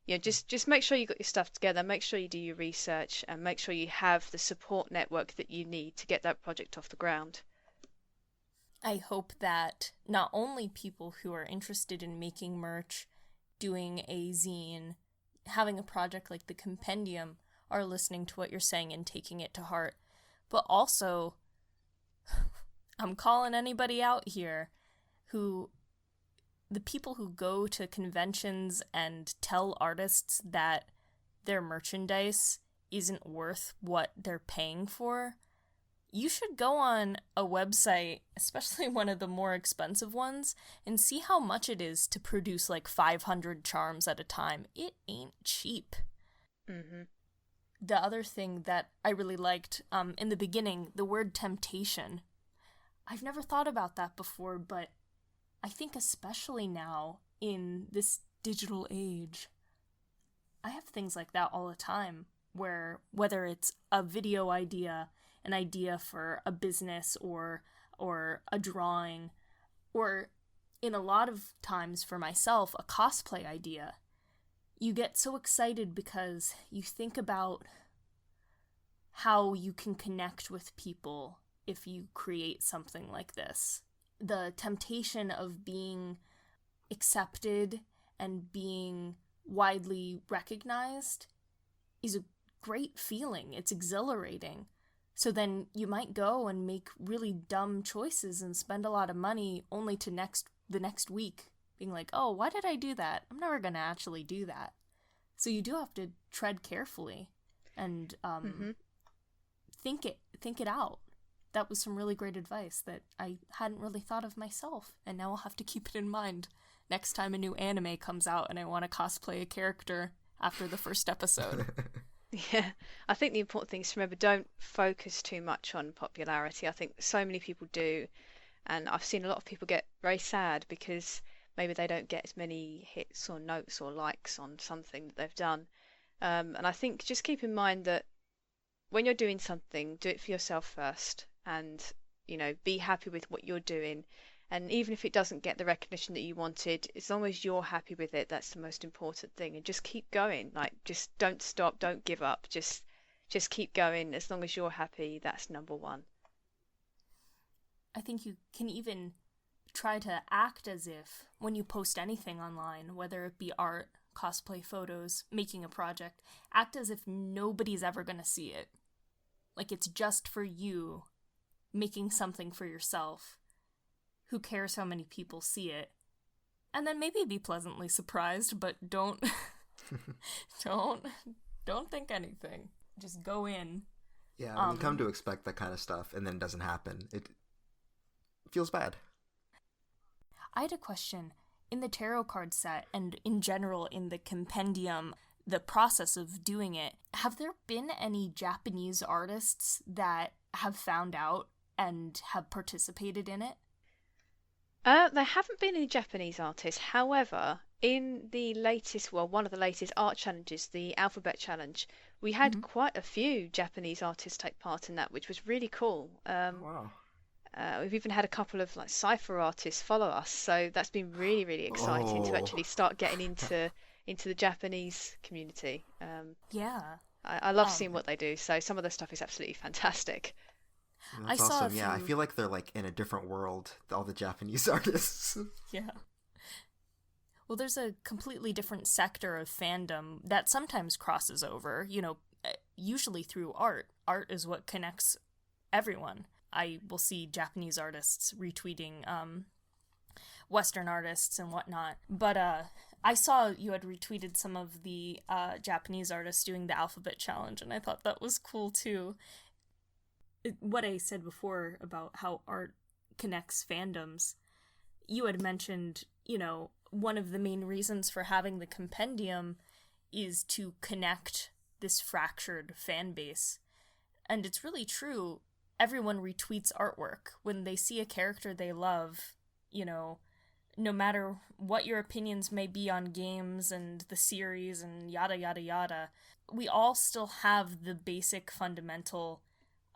just make sure you got your stuff together, make sure you do your research, and make sure you have the support network that you need to get that project off the ground. I hope that not only people who are interested in making merch, doing a zine, having a project like the Compendium are listening to what you're saying and taking it to heart, but also I'm calling anybody out here the people who go to conventions and tell artists that their merchandise isn't worth what they're paying for, you should go on a website, especially one of the more expensive ones, and see how much it is to produce like 500 charms at a time. It ain't cheap. Mm-hmm. The other thing that I really liked, in the beginning, the word temptation. I've never thought about that before, but I think especially now, in this digital age, I have things like that all the time, where whether it's a video idea, an idea for a business or a drawing, or in a lot of times for myself, a cosplay idea, you get so excited because you think about how you can connect with people if you create something like this. The temptation of being accepted and being widely recognized is a great feeling. It's exhilarating. So then you might go and make really dumb choices and spend a lot of money only to the next week being like, oh, why did I do that? I'm never going to actually do that. So you do have to tread carefully and think it out. That was some really great advice that I hadn't really thought of myself, and now I'll have to keep it in mind next time a new anime comes out and I want to cosplay a character after the first episode. Yeah, I think the important thing is to remember, don't focus too much on popularity. I think so many people do, and I've seen a lot of people get very sad because maybe they don't get as many hits or notes or likes on something that they've done. And I think just keep in mind that when you're doing something, do it for yourself first, and be happy with what you're doing. And even if it doesn't get the recognition that you wanted, as long as you're happy with it, that's the most important thing. And just keep going. Like, just don't stop, don't give up. Just keep going. As long as you're happy, that's number one. I think you can even try to act as if when you post anything online, whether it be art, cosplay photos, making a project, act as if nobody's ever going to see it. Like it's just for you, making something for yourself. Who cares how many people see it? And then maybe be pleasantly surprised, but don't don't think anything. Just go in. Yeah, when you come to expect that kind of stuff and then it doesn't happen, it feels bad. I had a question. In the tarot card set and in general in the compendium, the process of doing it, have there been any Japanese artists that have found out and have participated in it? There haven't been any Japanese artists. However, in the latest, one of the latest art challenges, the Alphabet Challenge, we had quite a few Japanese artists take part in that, which was really cool. Wow. We've even had a couple of like cipher artists follow us, so that's been really, really exciting to actually start getting into the Japanese community. Yeah. I love seeing what they do. So some of their stuff is absolutely fantastic. That's awesome. Yeah, I feel like they're like in a different world, all the Japanese artists. Yeah. Well, there's a completely different sector of fandom that sometimes crosses over, usually through art. Art is what connects everyone. I will see Japanese artists retweeting Western artists and whatnot. But I saw you had retweeted some of the Japanese artists doing the alphabet challenge, and I thought that was cool too. What I said before about how art connects fandoms, you had mentioned, one of the main reasons for having the compendium is to connect this fractured fan base. And it's really true. Everyone retweets artwork. When they see a character they love, no matter what your opinions may be on games and the series and yada yada yada, we all still have the basic fundamental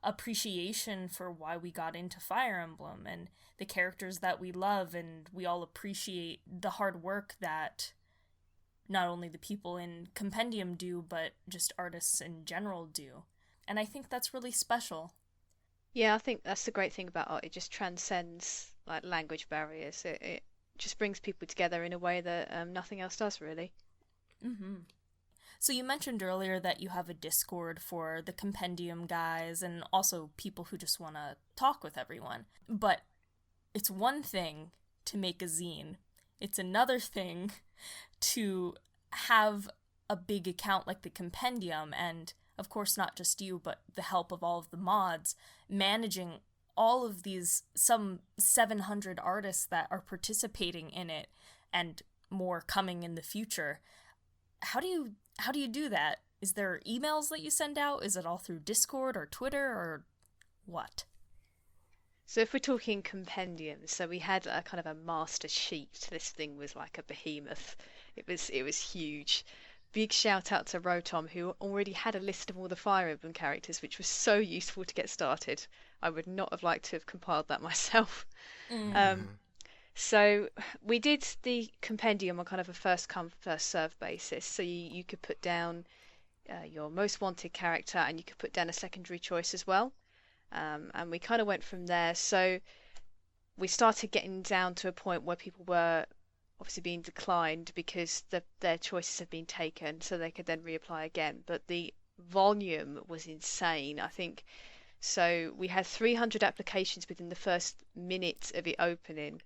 appreciation for why we got into Fire Emblem and the characters that we love, and we all appreciate the hard work that not only the people in Compendium do, but just artists in general do. And I think that's really special. Yeah, I think that's the great thing about art. It just transcends like language barriers. It just brings people together in a way that nothing else does, really. Mm-hmm. So you mentioned earlier that you have a Discord for the Compendium guys and also people who just want to talk with everyone. But it's one thing to make a zine. It's another thing to have a big account like the Compendium, and of course not just you, but the help of all of the mods, managing all of these, some 700 artists that are participating in it, and more coming in the future. How do you do that? Is there emails that you send out? Is it all through Discord or Twitter or what? So if we're talking compendiums, so we had a kind of a master sheet. This thing was like a behemoth. It was huge. Big shout out to Rotom, who already had a list of all the Fire Emblem characters, which was so useful to get started. I would not have liked to have compiled that myself. So we did the compendium on kind of a first come first serve basis. So you could put down your most wanted character, and you could put down a secondary choice as well. And we kind of went from there. So we started getting down to a point where people were obviously being declined because their choices had been taken, so they could then reapply again. But the volume was insane, I think. So we had 300 applications within the first minute of it opening.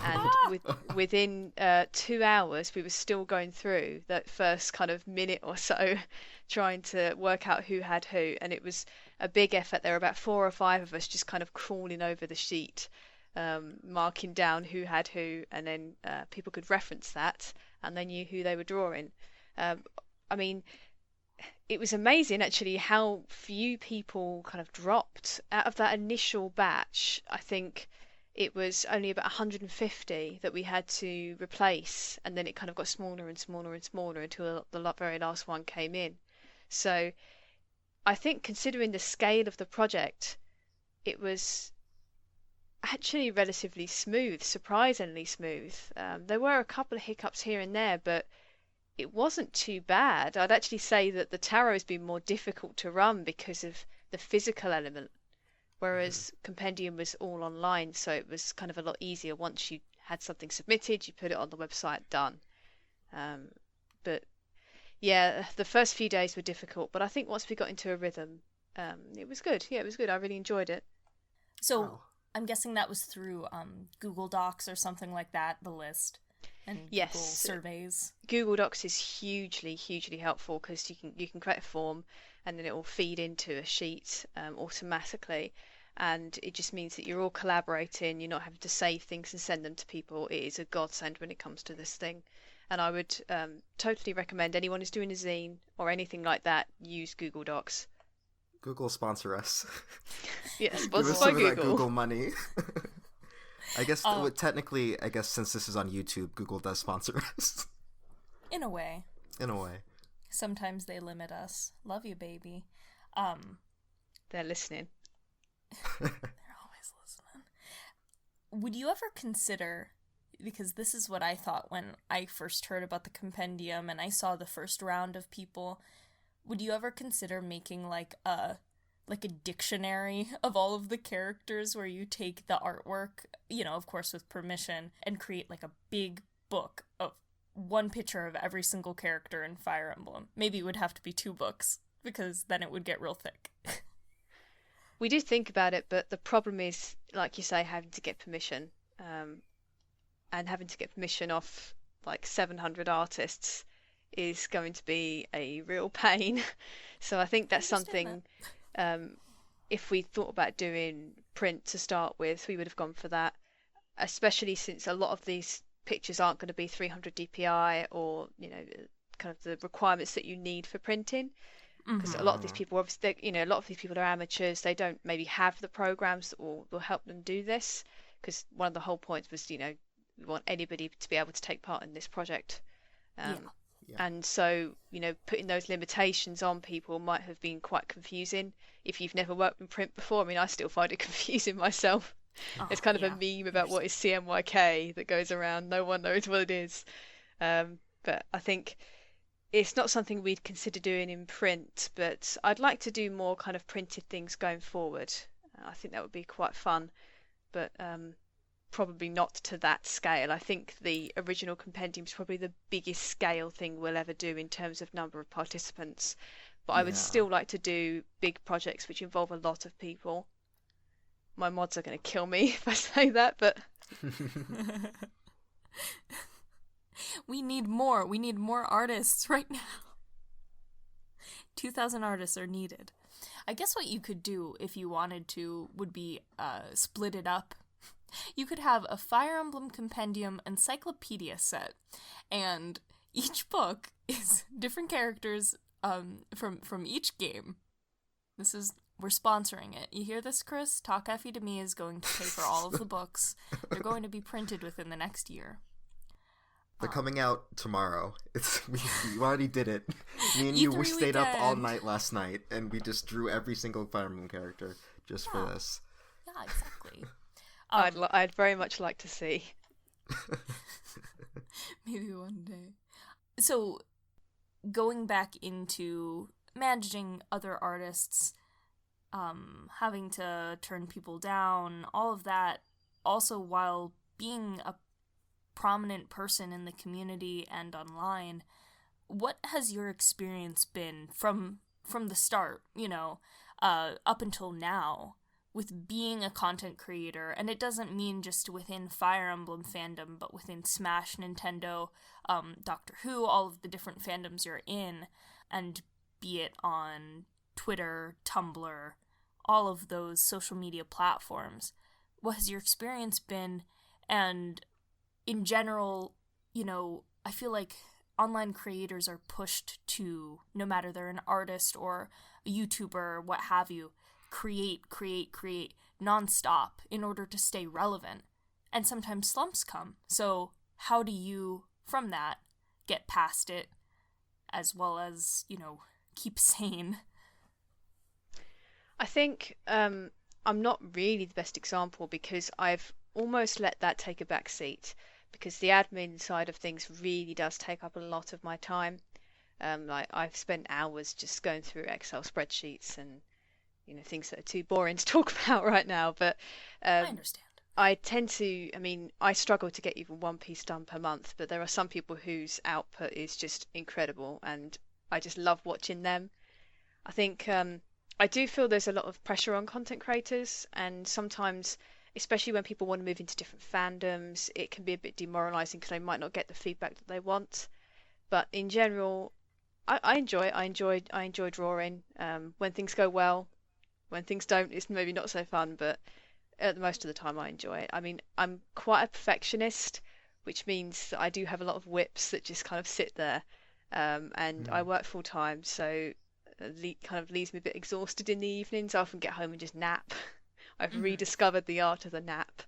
And within 2 hours, we were still going through that first kind of minute or so, trying to work out who had who. And it was a big effort. There were about 4 or 5 of us just kind of crawling over the sheet, marking down who had who, and then people could reference that, and they knew who they were drawing. I mean, it was amazing actually how few people kind of dropped out of that initial batch. I think it was only about 150 that we had to replace, and then it kind of got smaller and smaller and smaller until the very last one came in. So I think considering the scale of the project, it was actually relatively smooth, surprisingly smooth. There were a couple of hiccups here and there, but it wasn't too bad. I'd actually say that the tarot has been more difficult to run because of the physical element, whereas Compendium was all online, so it was kind of a lot easier. Once you had something submitted, you put it on the website, done. But yeah, the first few days were difficult, but I think once we got into a rhythm, it was good. Yeah, it was good. I really enjoyed it. So I'm guessing that was through Google Docs or something like that, the list, and yes, Google surveys. Google Docs is hugely helpful because you can create a form, and then it will feed into a sheet automatically, and it just means that you're all collaborating. You're not having to save things and send them to people. It is a godsend when it comes to this thing, and I would totally recommend anyone who's doing a zine or anything like that use Google Docs. Google sponsor us. Yeah, sponsored by Give us some Google. of that Google money. I guess technically, since this is on YouTube, Google does sponsor us. In a way. In a way. Sometimes they limit us. Love you, baby. They're listening. They're always listening. Would you ever consider, because this is what I thought when I first heard about the compendium and I saw the first round of people, would you ever consider making like a dictionary of all of the characters where you take the artwork, of course with permission, and create like a big book of one picture of every single character in Fire Emblem? Maybe it would have to be 2 books, because then it would get real thick. We did think about it, but the problem is, like you say, having to get permission, and having to get permission off like 700 artists is going to be a real pain. So I think I that's understand something, if we thought about doing print to start with, we would have gone for that, especially since a lot of these pictures aren't going to be 300 DPI or, kind of the requirements that you need for printing. that. Because a Hmm. lot of these people, obviously, a lot of these people are amateurs. They don't maybe have the programs that will help them do this. Because one of the whole points was, we want anybody to be able to take part in this project. Yeah. Yeah. And so, putting those limitations on people might have been quite confusing if you've never worked in print before. I mean, I still find it confusing myself. Oh, It's kind of a yeah. meme I about what understand. is CMYK that goes around. No one knows what it is. But I think it's not something we'd consider doing in print, but I'd like to do more kind of printed things going forward. I think that would be quite fun, but probably not to that scale. I think the original compendium is probably the biggest scale thing we'll ever do in terms of number of participants. But I would Yeah. still like to do big projects which involve a lot of people. My mods are going to kill me if I say that, but We need more. We need more artists right now. 2,000 artists are needed. I guess what you could do if you wanted to would be split it up. You could have a Fire Emblem Compendium encyclopedia set, and each book is different characters from each game. We're sponsoring it. You hear this, Chris? Talk Effie to Me is going to pay for all of the books. They're going to be printed within the next year. They're coming out tomorrow. We already did it. Me and you E3 we stayed up all weekend. night last night, and we just drew every single Fire Emblem character just for Yeah. this. Yeah, exactly. I'd very much like to see. Maybe one day. So, going back into managing other artists, having to turn people down, all of that, also while being a prominent person in the community and online, what has your experience been from the start, up until now, with being a content creator? And it doesn't mean just within Fire Emblem fandom, but within Smash, Nintendo, Doctor Who, all of the different fandoms you're in, and be it on Twitter, Tumblr, all of those social media platforms. What has your experience been? And in general, I feel like online creators are pushed to, no matter they're an artist or a YouTuber or what have you, create nonstop in order to stay relevant. And sometimes slumps come. So how do you, from that, get past it, as well as, keep sane? I think I'm not really the best example because I've almost let that take a back seat because the admin side of things really does take up a lot of my time. Like I've spent hours just going through Excel spreadsheets and things that are too boring to talk about right now. But I um, understand. I tend to, I mean, I struggle to get even one piece done per month, but there are some people whose output is just incredible, and I just love watching them. I think I do feel there's a lot of pressure on content creators, and sometimes, especially when people want to move into different fandoms, it can be a bit demoralizing because they might not get the feedback that they want. But in general, I enjoy it. I enjoy drawing. When things go well, when things don't, it's maybe not so fun, but at the most of the time I enjoy it. I mean, I'm quite a perfectionist, which means that I do have a lot of whips that just kind of sit there. And I Mm. work full time, so kind of leaves me a bit exhausted in the evenings. I often get home and just nap. I've Hmm. rediscovered the art of the nap,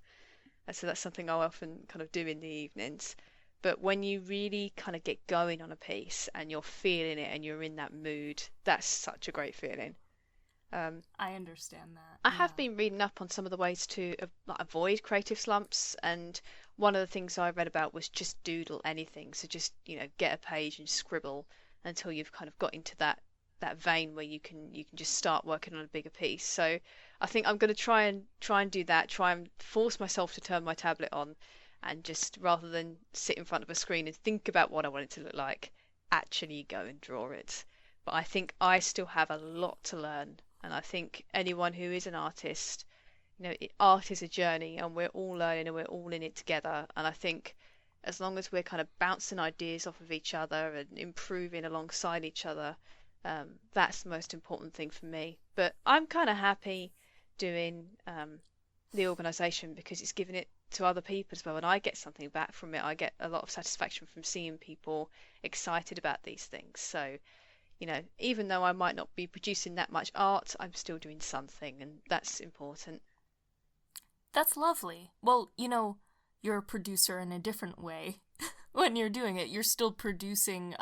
and so that's something I often kind of do in the evenings. But when you really kind of get going on a piece and you're feeling it and you're in that mood, that's such a great feeling. Um, I understand that. I Yeah. have been reading up on some of the ways to like, avoid creative slumps, and one of the things I read about was just doodle anything. So just, get a page and scribble until you've kind of got into that vein where you can just start working on a bigger piece. So I think I'm going to try and do that, try and force myself to turn my tablet on and just rather than sit in front of a screen and think about what I want it to look like, actually go and draw it. But I think I still have a lot to learn And I think anyone who is an artist, art is a journey, and we're all learning and we're all in it together. And I think as long as we're kind of bouncing ideas off of each other and improving alongside each other, that's the most important thing for me. But I'm kind of happy doing the organisation because it's giving it to other people as well, and I get something back from it. I get a lot of satisfaction from seeing people excited about these things. So, even though I might not be producing that much art, I'm still doing something, and that's important. That's lovely. Well, you're a producer in a different way. When you're doing it, you're still producing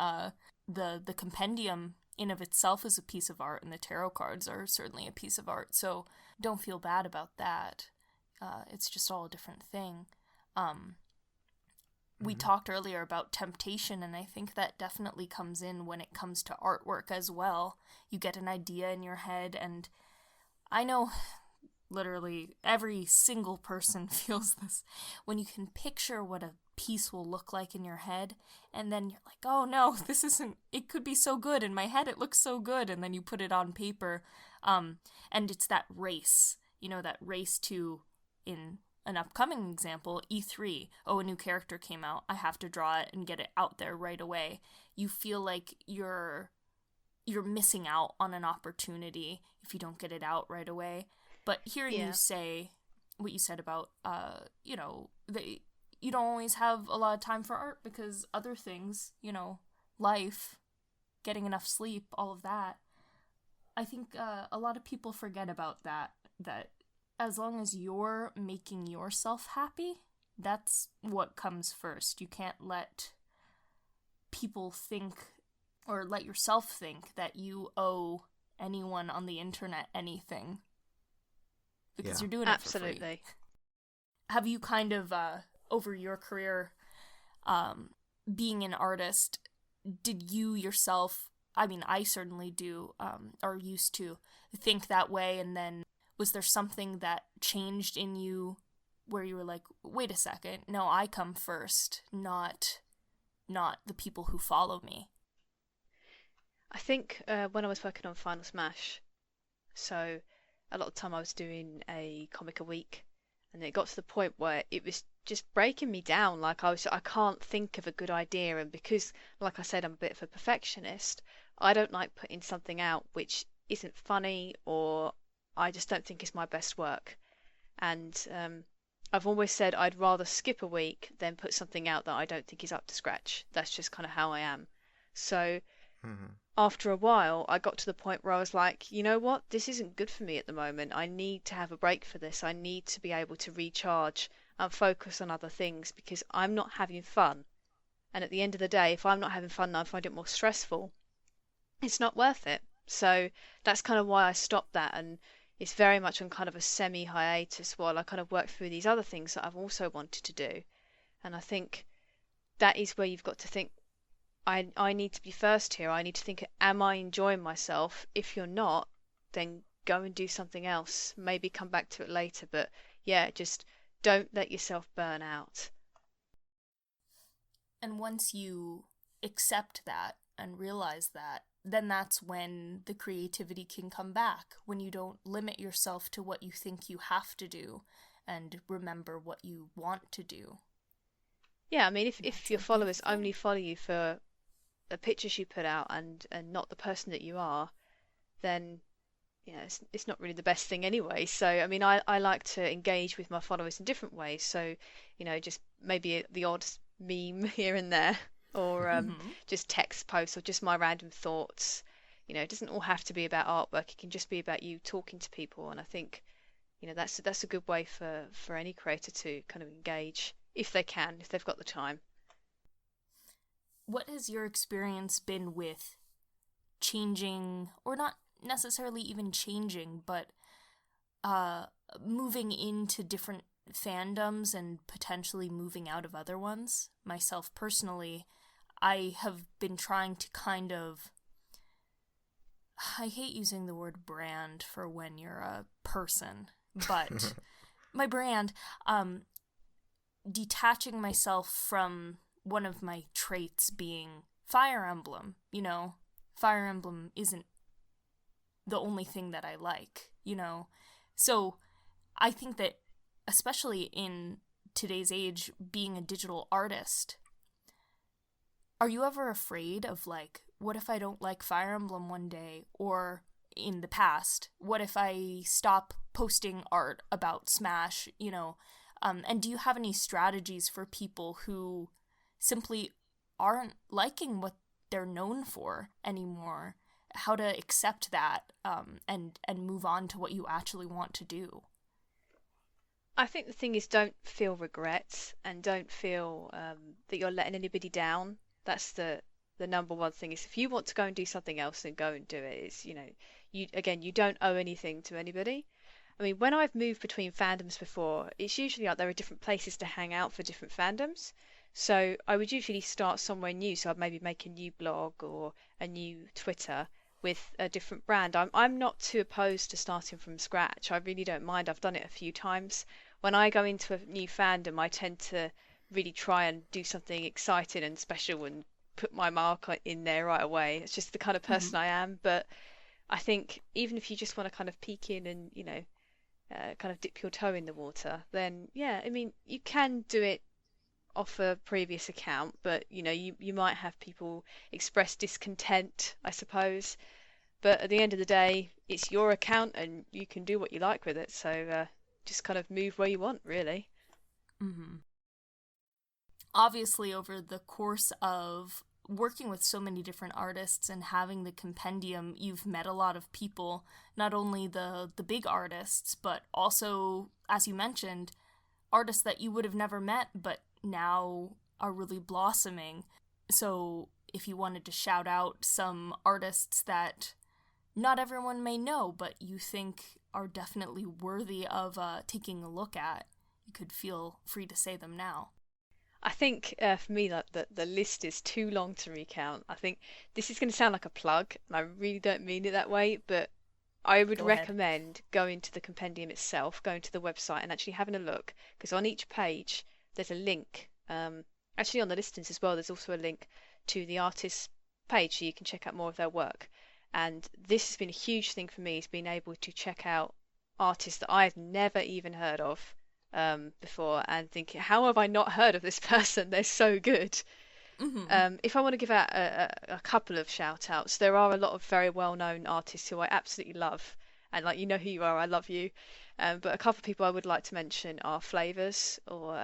the compendium in of itself is a piece of art, and the tarot cards are certainly a piece of art, so don't feel bad about that. It's just all a different thing. We talked earlier about temptation, and I think that definitely comes in when it comes to artwork as well. You get an idea in your head, and I know literally every single person feels this. When you can picture what a piece will look like in your head, and then you're like, oh no, it could be so good. In my head it looks so good, and then you put it on paper. And it's that race, that race to, in an upcoming example, E3. Oh, a new character came out. I have to draw it and get it out there right away. You feel like you're missing out on an opportunity if you don't get it out right away. But hearing you say what you said about, you don't always have a lot of time for art because other things, life, getting enough sleep, all of that. I think a lot of people forget about that as long as you're making yourself happy, that's what comes first. You can't let people think, or let yourself think, that you owe anyone on the internet anything. Because you're doing it for free. Absolutely. Have you kind of, over your career, being an artist, did you yourself, I certainly do, or used to, think that way, and then was there something that changed in you where you were like, wait a second, no, I come first, not the people who follow me? I think when I was working on Final Smash, so a lot of the time I was doing a comic a week, and it got to the point where it was just breaking me down. Like I can't think of a good idea, and because, like I said, I'm a bit of a perfectionist, I don't like putting something out which isn't funny, or I just don't think it's my best work. And I've always said I'd rather skip a week than put something out that I don't think is up to scratch. That's just kind of how I am. So after a while, I got to the point where I was like, you know what? This isn't good for me at the moment. I need to have a break for this. I need to be able to recharge and focus on other things because I'm not having fun. And at the end of the day, if I'm not having fun and I find it more stressful, it's not worth it. So that's kind of why I stopped that, and it's very much on kind of a semi-hiatus while I kind of work through these other things that I've also wanted to do. And I think that is where you've got to think, I need to be first here. I need to think, am I enjoying myself? If you're not, then go and do something else. Maybe come back to it later. But yeah, just don't let yourself burn out. And once you accept that and realize that, then that's when the creativity can come back, when you don't limit yourself to what you think you have to do and remember what you want to do. Yeah, if your followers only follow you for the pictures you put out and not the person that you are, then it's not really the best thing anyway. So I like to engage with my followers in different ways. So just maybe the odd meme here and there, or just text posts, or just my random thoughts. It doesn't all have to be about artwork. It can just be about you talking to people, and I think that's a good way for any creator to kind of engage if they've got the time. What has your experience been with changing, or not necessarily even changing, but moving into different fandoms and potentially moving out of other ones? Myself personally, I have been trying to kind of, I hate using the word brand for when you're a person, but my brand, detaching myself from one of my traits being Fire Emblem. Fire Emblem isn't the only thing that I like, you know? So I think that, especially in today's age, being a digital artist, are you ever afraid of, like, what if I don't like Fire Emblem one day? Or in the past, what if I stop posting art about Smash, you know? And do you have any strategies for people who simply aren't liking what they're known for anymore? How to accept that and move on to what you actually want to do? I think the thing is, don't feel regrets and don't feel that you're letting anybody down. That's the number one thing. Is if you want to go and do something else, then go and do it. It's, you know, you don't owe anything to anybody. I mean, when I've moved between fandoms before, it's usually like there are different places to hang out for different fandoms. So I would usually start somewhere new. So I'd maybe make a new blog or a new Twitter with a different brand. I'm not too opposed to starting from scratch. I really don't mind. I've done it a few times. When I go into a new fandom, I tend to really try and do something exciting and special and put my mark in there right away. It's just the kind of person I am. But I think even if you just want to kind of peek in and, you know, kind of dip your toe in the water, then yeah, I mean, you can do it off a previous account, but you know, you might have people express discontent, I suppose. But at the end of the day, it's your account and you can do what you like with it. So just kind of move where you want, really. Mm-hmm. Obviously, over the course of working with so many different artists and having the compendium, you've met a lot of people, not only the big artists, but also, as you mentioned, artists that you would have never met, but now are really blossoming. So if you wanted to shout out some artists that not everyone may know, but you think are definitely worthy of taking a look at, you could feel free to say them now. I think for me, like the list is too long to recount. I think this is going to sound like a plug, and I really don't mean it that way, but I would Go ahead. recommend going to the compendium itself, going to the website, and actually having a look, because on each page there's a link. Actually, on the listings as well, there's also a link to the artist's page, so you can check out more of their work. And this has been a huge thing for me, is being able to check out artists that I've never even heard of before, and think, how have I not heard of this person? They're so good. Mm-hmm. If I want to give out a couple of shout outs, there are a lot of very well known artists who I absolutely love. And like, you know who you are, I love you. But a couple of people I would like to mention are Flavors or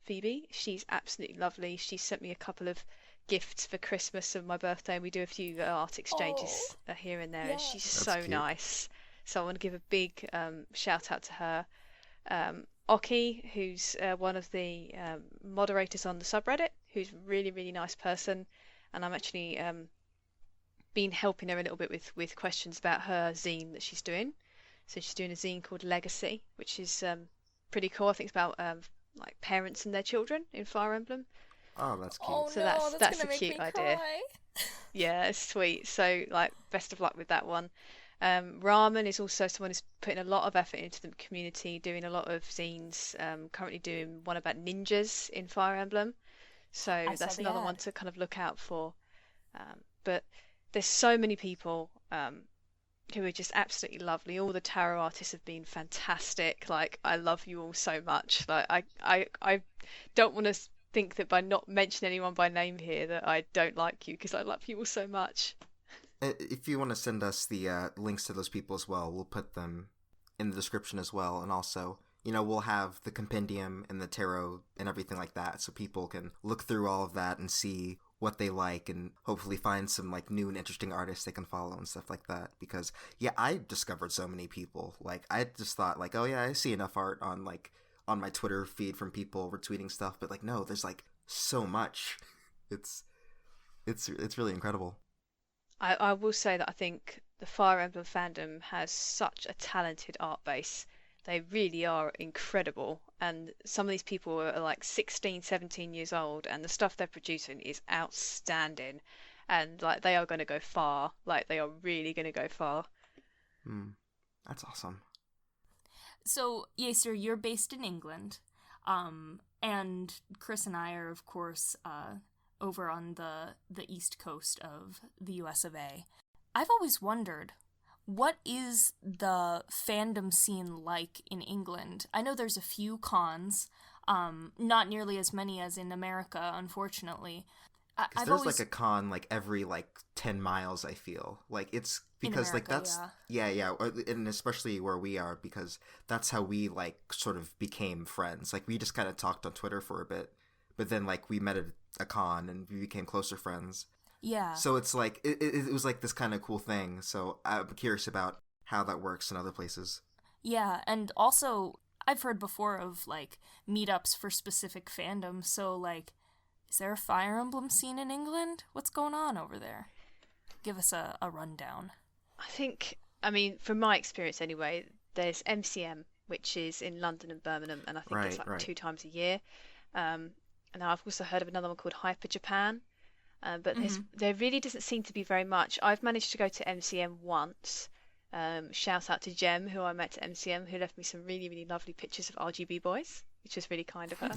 Phoebe. She's absolutely lovely. She sent me a couple of gifts for Christmas and my birthday, and we do a few art exchanges here and there, and she's That's so cute. nice. So I want to give a big shout out to her. Oki, who's one of the moderators on the subreddit, who's a really, really nice person, and I'm actually been helping her a little bit with questions about her zine that she's doing. So she's doing a zine called Legacy, which is pretty cool. I think it's about like parents and their children in Fire Emblem. Oh, that's cute. Oh So no, that's gonna a make cute me idea. cry. Yeah, it's sweet. So like, best of luck with that one. Ramen is also someone who's putting a lot of effort into the community, doing a lot of zines. Currently doing one about ninjas in Fire Emblem, so I saw that's the another one ad. to kind of look out for. But there's so many people who are just absolutely lovely. All the tarot artists have been fantastic. Like, I love you all so much. Like, I don't want to think that by not mentioning anyone by name here that I don't like you, because I love you all so much. If you want to send us the links to those people as well, we'll put them in the description as well. And also, you know, we'll have the compendium and the tarot and everything like that, so people can look through all of that and see what they like, and hopefully find some like new and interesting artists they can follow and stuff like that. Because yeah, I discovered so many people. Like, I just thought like, oh yeah, I see enough art on my Twitter feed from people retweeting stuff, but like, no, there's like so much. It's it's really incredible. I will say that I think the Fire Emblem fandom has such a talented art base. They really are incredible. And some of these people are like 16, 17 years old, and the stuff they're producing is outstanding. And like, they are going to go far. Like, they are really going to go far. That's awesome. So, Yayster, you're based in England, and Chris and I are, of course, over on the east coast of the US of A. I've always wondered, what is the fandom scene like in England? I know there's a few cons, not nearly as many as in America, unfortunately. Because there's like a con like every like 10 miles, I feel. Like it's because America, like that's yeah, and especially where we are, because that's how we like sort of became friends. Like we just kind of talked on Twitter for a bit, but then like we met at a con and we became closer friends. Yeah. So it's like it was like this kind of cool thing. So I'm curious about how that works in other places. Yeah, and also I've heard before of like meetups for specific fandoms. So like, is there a Fire Emblem scene in England? What's going on over there? Give us a rundown. I mean, from my experience anyway, there's MCM, which is in London and Birmingham, and I think it's like 2 times a year. And I've also heard of another one called Hyper Japan. But there really doesn't seem to be very much. I've managed to go to MCM once. Shout out to Jem, who I met at MCM, who left me some really, really lovely pictures of RGB boys, which was really kind of her.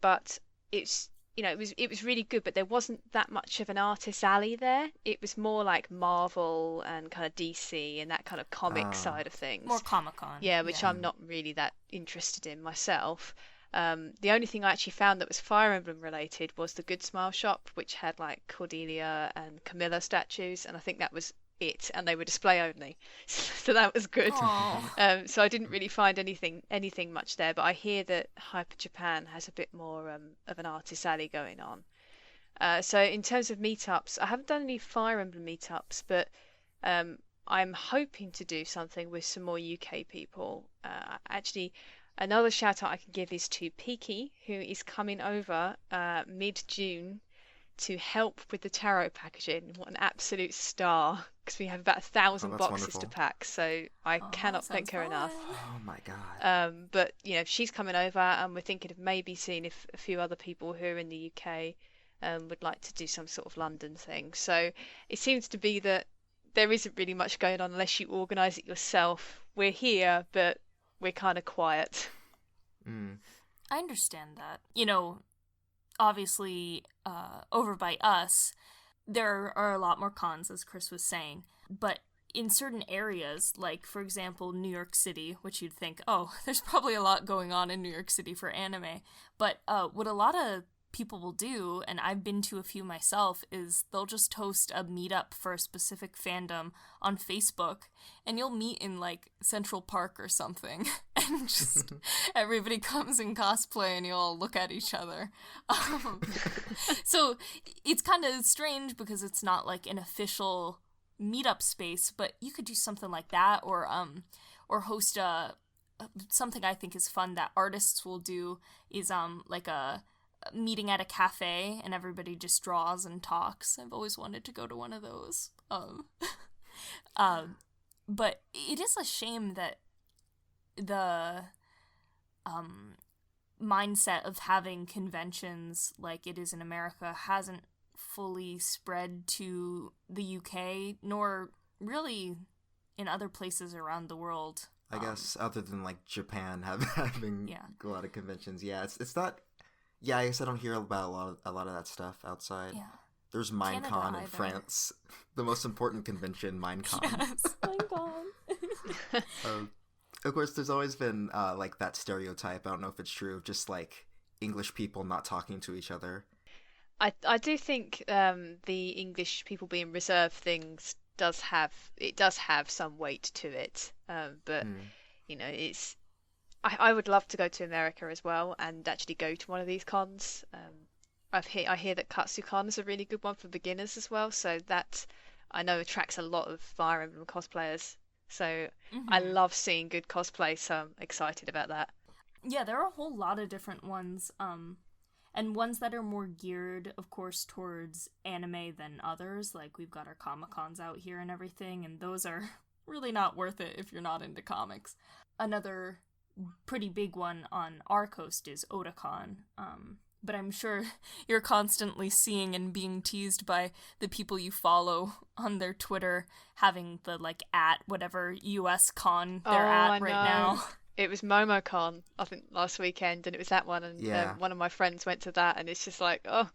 But it's, it was really good, but there wasn't that much of an artist alley there. It was more like Marvel and kind of DC and that kind of comic side of things. More Comic-Con. Yeah, which I'm not really that interested in myself. The only thing I actually found that was Fire Emblem related was the Good Smile shop, which had like Cordelia and Camilla statues, and I think that was it, and they were display only, so that was good. So I didn't really find anything much there, but I hear that Hyper Japan has a bit more of an artist alley going on. So in terms of meetups, I haven't done any Fire Emblem meetups, but I'm hoping to do something with some more UK people. Actually, another shout out I can give is to Peaky, who is coming over mid-June to help with the tarot packaging. What an absolute star, because we have about 1,000 boxes wonderful to pack, so I cannot thank her enough. Oh my god. But she's coming over, and we're thinking of maybe seeing if a few other people who are in the UK would like to do some sort of London thing. So it seems to be that there isn't really much going on unless you organise it yourself. We're here, but we're kind of quiet. I understand that. Obviously, over by us, there are a lot more cons, as Chris was saying. But in certain areas, like, for example, New York City, which you'd think, oh, there's probably a lot going on in New York City for anime. But what a lot of people will do, and I've been to a few myself, is they'll just host a meetup for a specific fandom on Facebook, and you'll meet in like Central Park or something, and just everybody comes in cosplay and you all look at each other. So it's kind of strange because it's not like an official meetup space, but you could do something like that, or host something I think is fun that artists will do is like a meeting at a cafe and everybody just draws and talks. I've always wanted to go to one of those. But it is a shame that the mindset of having conventions like it is in America hasn't fully spread to the UK, nor really in other places around the world. I guess other than like Japan having a lot of conventions. Yeah, it's not. Yeah, I guess I don't hear about a lot of that stuff outside. Yeah. There's Minecon in France, the most important convention, Minecon. Yes, Minecon. Of course, there's always been like that stereotype. I don't know if it's true, just like English people not talking to each other. I do think the English people being reserved things does have some weight to it. But it's. I would love to go to America as well and actually go to one of these cons. I hear that Katsucon is a really good one for beginners as well, so that I know attracts a lot of Fire Emblem cosplayers. So I love seeing good cosplay, so I'm excited about that. Yeah, there are a whole lot of different ones, and ones that are more geared, of course, towards anime than others. Like, we've got our Comic-Cons out here and everything, and those are really not worth it if you're not into comics. Another pretty big one on our coast is Otakon, but I'm sure you're constantly seeing and being teased by the people you follow on their Twitter having the like at whatever US con they're at right now. It was MomoCon, I think, last weekend, and it was that one, and one of my friends went to that, and it's just like, oh,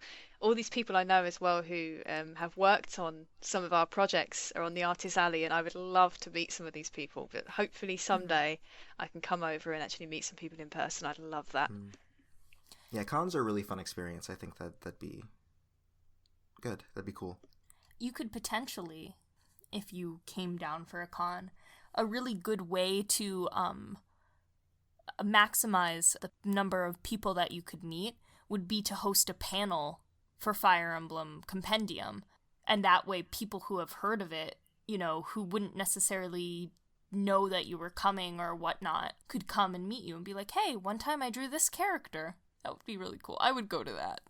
all these people I know as well who have worked on some of our projects are on the Artist Alley, and I would love to meet some of these people. But hopefully someday I can come over and actually meet some people in person. I'd love that. Yeah, cons are a really fun experience. I think that'd be good. That'd be cool. You could potentially, if you came down for a con, a really good way to maximize the number of people that you could meet would be to host a panel for Fire Emblem Compendium. And that way people who have heard of it, you know, who wouldn't necessarily know that you were coming or whatnot, could come and meet you and be like, hey, one time I drew this character. That would be really cool. I would go to that.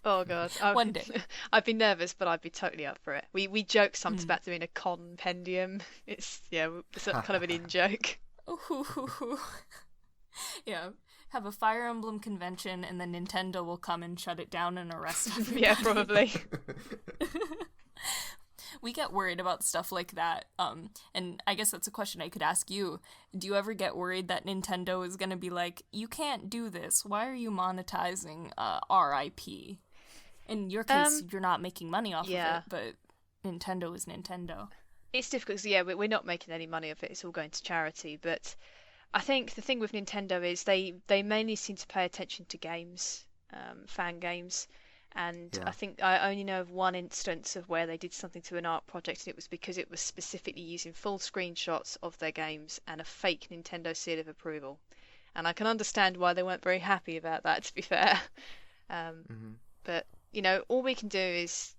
Oh god, one day. I'd be nervous, but I'd be totally up for it. We joke sometimes about doing a compendium. It's kind of an in joke. Yeah, have a Fire Emblem convention, and then Nintendo will come and shut it down and arrest everybody. Yeah, probably. We get worried about stuff like that, and I guess that's a question I could ask you. Do you ever get worried that Nintendo is going to be like, you can't do this, why are you monetizing our IP? In your case, you're not making money off of it, but Nintendo is Nintendo. It's difficult because, we're not making any money off it, it's all going to charity, but I think the thing with Nintendo is they mainly seem to pay attention to games, fan games. And I think I only know of one instance of where they did something to an art project, and it was because it was specifically using full screenshots of their games and a fake Nintendo seal of approval. And I can understand why they weren't very happy about that, to be fair. But, all we can do is,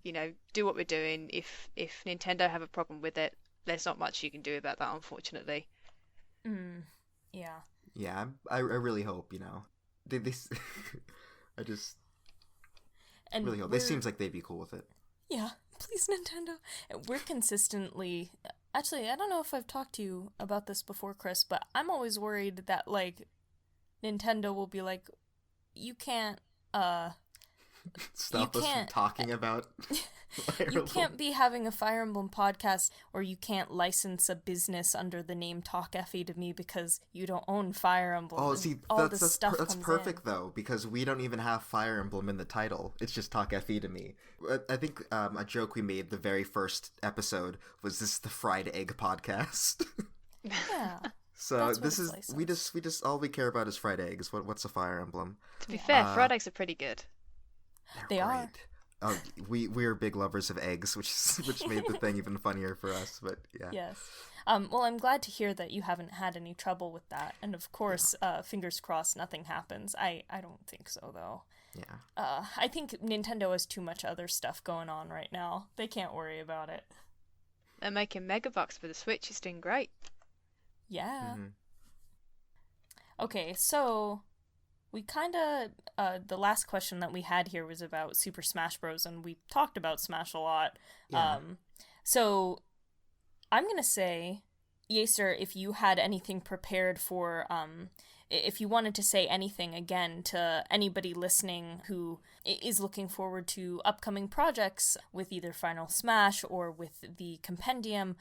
do what we're doing. If Nintendo have a problem with it, there's not much you can do about that, unfortunately. Yeah. Yeah, I really hope, they I just... And really hope. It seems like they'd be cool with it. Yeah, please, Nintendo. We're consistently... Actually, I don't know if I've talked to you about this before, Chris, but I'm always worried that, Nintendo will be like, you can't, Stop us from talking about You can't be having a Fire Emblem podcast, or you can't license a business under the name Talk Effie to me because you don't own Fire Emblem. Oh, see, that's perfect though, because we don't even have Fire Emblem in the title. It's just Talk Effie to me. I think a joke we made the very first episode was, this is the Fried Egg podcast. Yeah. So this is we just all we care about is fried eggs. What's a Fire Emblem? To be fair, fried eggs are pretty good. They are. Oh, we are big lovers of eggs, which made the thing even funnier for us. But yeah. Yes. Well, I'm glad to hear that you haven't had any trouble with that, and of course, fingers crossed, nothing happens. I don't think so though. Yeah. I think Nintendo has too much other stuff going on right now. They can't worry about it. They're making megabucks for the Switch. It's doing great. Yeah. Okay, so we kind of, the last question that we had here was about Super Smash Bros. And we talked about Smash a lot. Yeah. So I'm going to say, Yayster, if you had anything prepared for, if you wanted to say anything again to anybody listening who is looking forward to upcoming projects with either Final Smash or with the Compendium,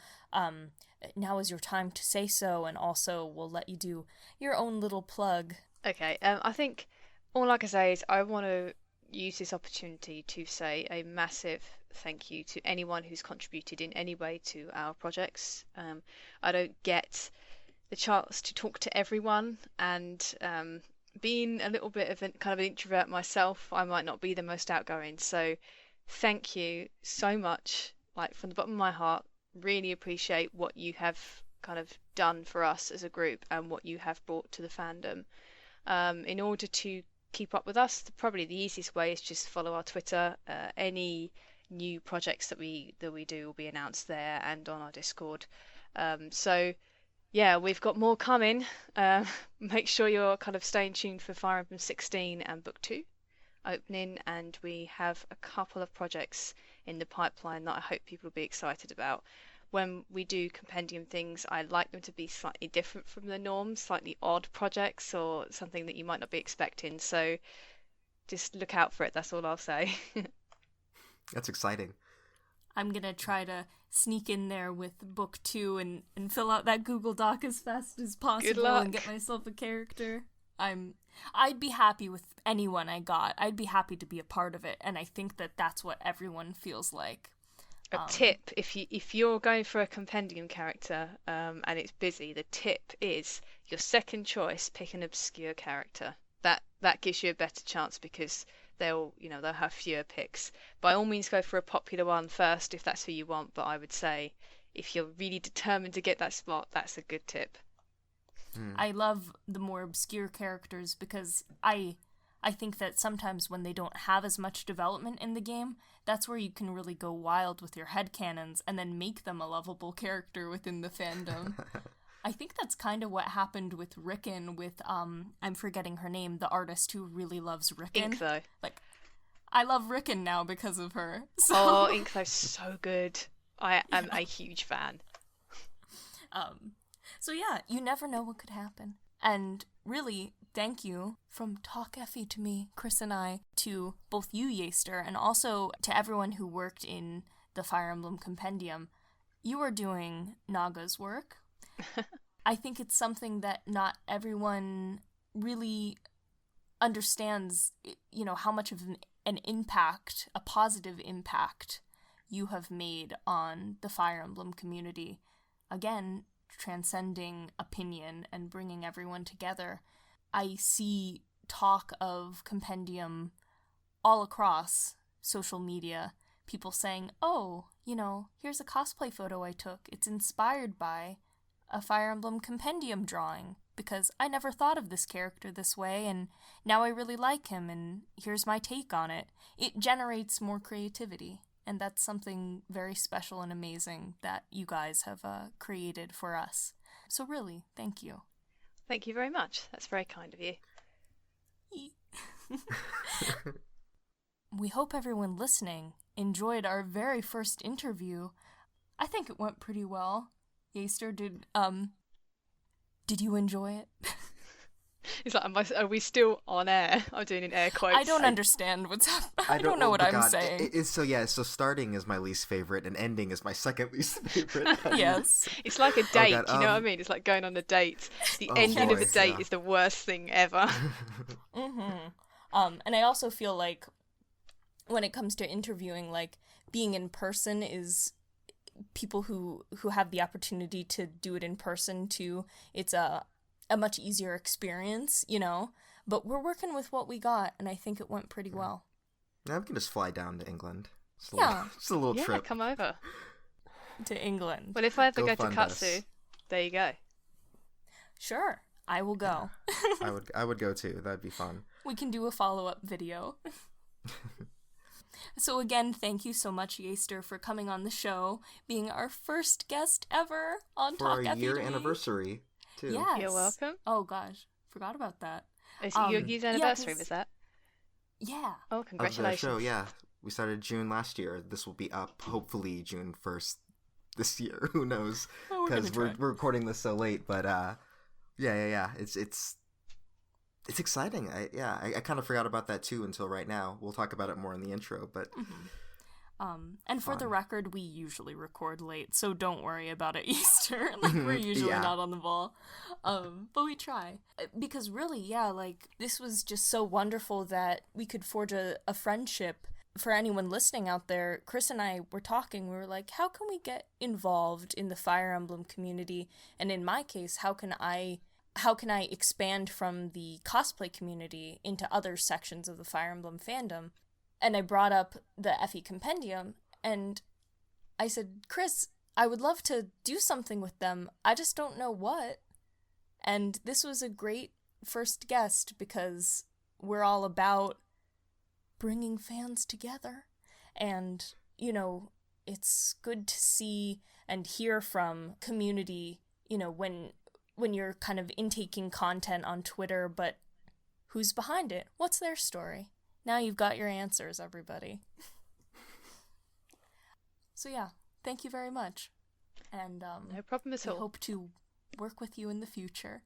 now is your time to say so, and also we'll let you do your own little plug. Okay, I think all I can say is I want to use this opportunity to say a massive thank you to anyone who's contributed in any way to our projects. I don't get the chance to talk to everyone, and being a little bit of an introvert myself, I might not be the most outgoing. So thank you so much, from the bottom of my heart. Really appreciate what you have done for us as a group and what you have brought to the fandom. In order to keep up with us, probably the easiest way is just follow our Twitter. Any new projects that we do will be announced there and on our Discord. So yeah, we've got more coming. Make sure you're staying tuned for Fire Emblem 16 and Book 2 opening, and we have a couple of projects in the pipeline that I hope people will be excited about. When we do compendium things, I like them to be slightly different from the norm, slightly odd projects or something that you might not be expecting. So just look out for it, that's all I'll say. That's exciting. I'm going to try to sneak in there with Book 2 and fill out that Google Doc as fast as possible and get myself a character. I'd be happy with anyone I got. I'd be happy to be a part of it, and I think that that's what everyone feels like. A tip, if you're going for a compendium character and it's busy, the tip is your second choice, pick an obscure character. That gives you a better chance because they'll have fewer picks. By all means, go for a popular one first if that's who you want, but I would say if you're really determined to get that spot, that's a good tip. I love the more obscure characters because I think that sometimes when they don't have as much development in the game, that's where you can really go wild with your headcanons and then make them a lovable character within the fandom. I think that's kind of what happened with Rickon with, I'm forgetting her name, the artist who really loves Rickon. Inklo. Like, I love Rickon now because of her. So. Oh, Inklo's so good. I am a huge fan. So yeah, you never know what could happen. And really, thank you from Talk Effie to me, Chris and I, to both you, Yayster, and also to everyone who worked in the Fire Emblem Compendium. You are doing Naga's work. I think it's something that not everyone really understands, how much of an impact, a positive impact, you have made on the Fire Emblem community. Again, transcending opinion and bringing everyone together. I see talk of Compendium all across social media. People saying, oh, here's a cosplay photo I took. It's inspired by a Fire Emblem Compendium drawing because I never thought of this character this way and now I really like him and here's my take on it. It generates more creativity. And that's something very special and amazing that you guys have created for us. So really, thank you. Thank you very much. That's very kind of you. We hope everyone listening enjoyed our very first interview. I think it went pretty well. Yayster, did you enjoy it? It's like, are we still on air? I'm doing an air quotes. I don't understand what's happening. I don't know what I'm saying. So starting is my least favorite and ending is my second least favorite. Yes. It's like a date, you know what I mean? It's like going on a date. The ending of a date is the worst thing ever. And I also feel like when it comes to interviewing, like being in person is people who have the opportunity to do it in person too. It's a much easier experience, but we're working with what we got, and I think it went pretty well. Yeah, we can just fly down to England. Just a little trip. Yeah, come over. To England. Well, if I ever go to Katsu, there you go. Sure, I will go. I would go too. That'd be fun. We can do a follow-up video. So again, thank you so much, Yayster, for coming on the show, being our first guest ever on Talk For our year anniversary. Too. Yes. You're welcome. Oh gosh, forgot about that. Is it your year's anniversary, was that? Yeah. Oh, congratulations. Of the show, yeah. We started June last year. This will be up hopefully June 1st this year. Who knows? Because we're recording this so late. But yeah. It's exciting. I kind of forgot about that too until right now. We'll talk about it more in the intro, but. And for the record, we usually record late, so don't worry about it, Yayster. We're usually not on the ball. But we try. Because really, this was just so wonderful that we could forge a friendship. For anyone listening out there, Chris and I were talking, we were like, how can we get involved in the Fire Emblem community? And in my case, how can I expand from the cosplay community into other sections of the Fire Emblem fandom? And I brought up the FE Compendium, and I said, Chris, I would love to do something with them. I just don't know what. And this was a great first guest because we're all about bringing fans together. And, it's good to see and hear from community, when you're kind of intaking content on Twitter, but who's behind it? What's their story? Now you've got your answers, everybody. So yeah, thank you very much. And no problem at all. I hope to work with you in the future.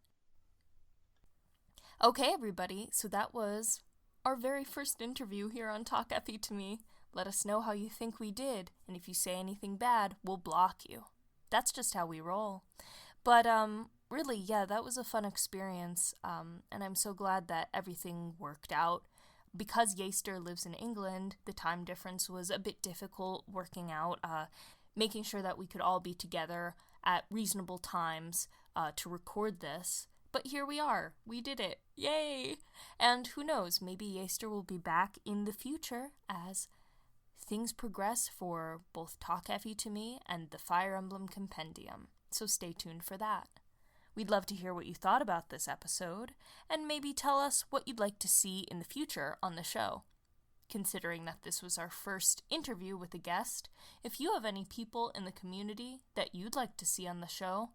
Okay, everybody, so that was our very first interview here on Talk Effie to Me. Let us know how you think we did, and if you say anything bad, we'll block you. That's just how we roll. But Really, yeah, that was a fun experience, and I'm so glad that everything worked out. Because Yayster lives in England, the time difference was a bit difficult working out, making sure that we could all be together at reasonable times to record this. But here we are. We did it. Yay! And who knows, maybe Yayster will be back in the future as things progress for both Talk Effie to Me and the Fire Emblem Compendium. So stay tuned for that. We'd love to hear what you thought about this episode, and maybe tell us what you'd like to see in the future on the show. Considering that this was our first interview with a guest, if you have any people in the community that you'd like to see on the show,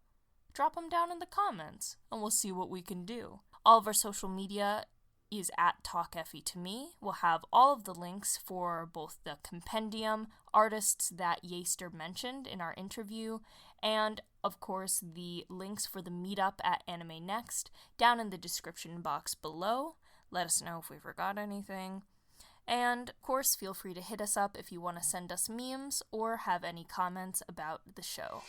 drop them down in the comments, and we'll see what we can do. All of our social media is at Talk Effie to Me. We'll have all of the links for both the compendium, artists that Yayster mentioned in our interview, and, of course, the links for the meetup at Anime Next down in the description box below. Let us know if we forgot anything. And, of course, feel free to hit us up if you want to send us memes or have any comments about the show.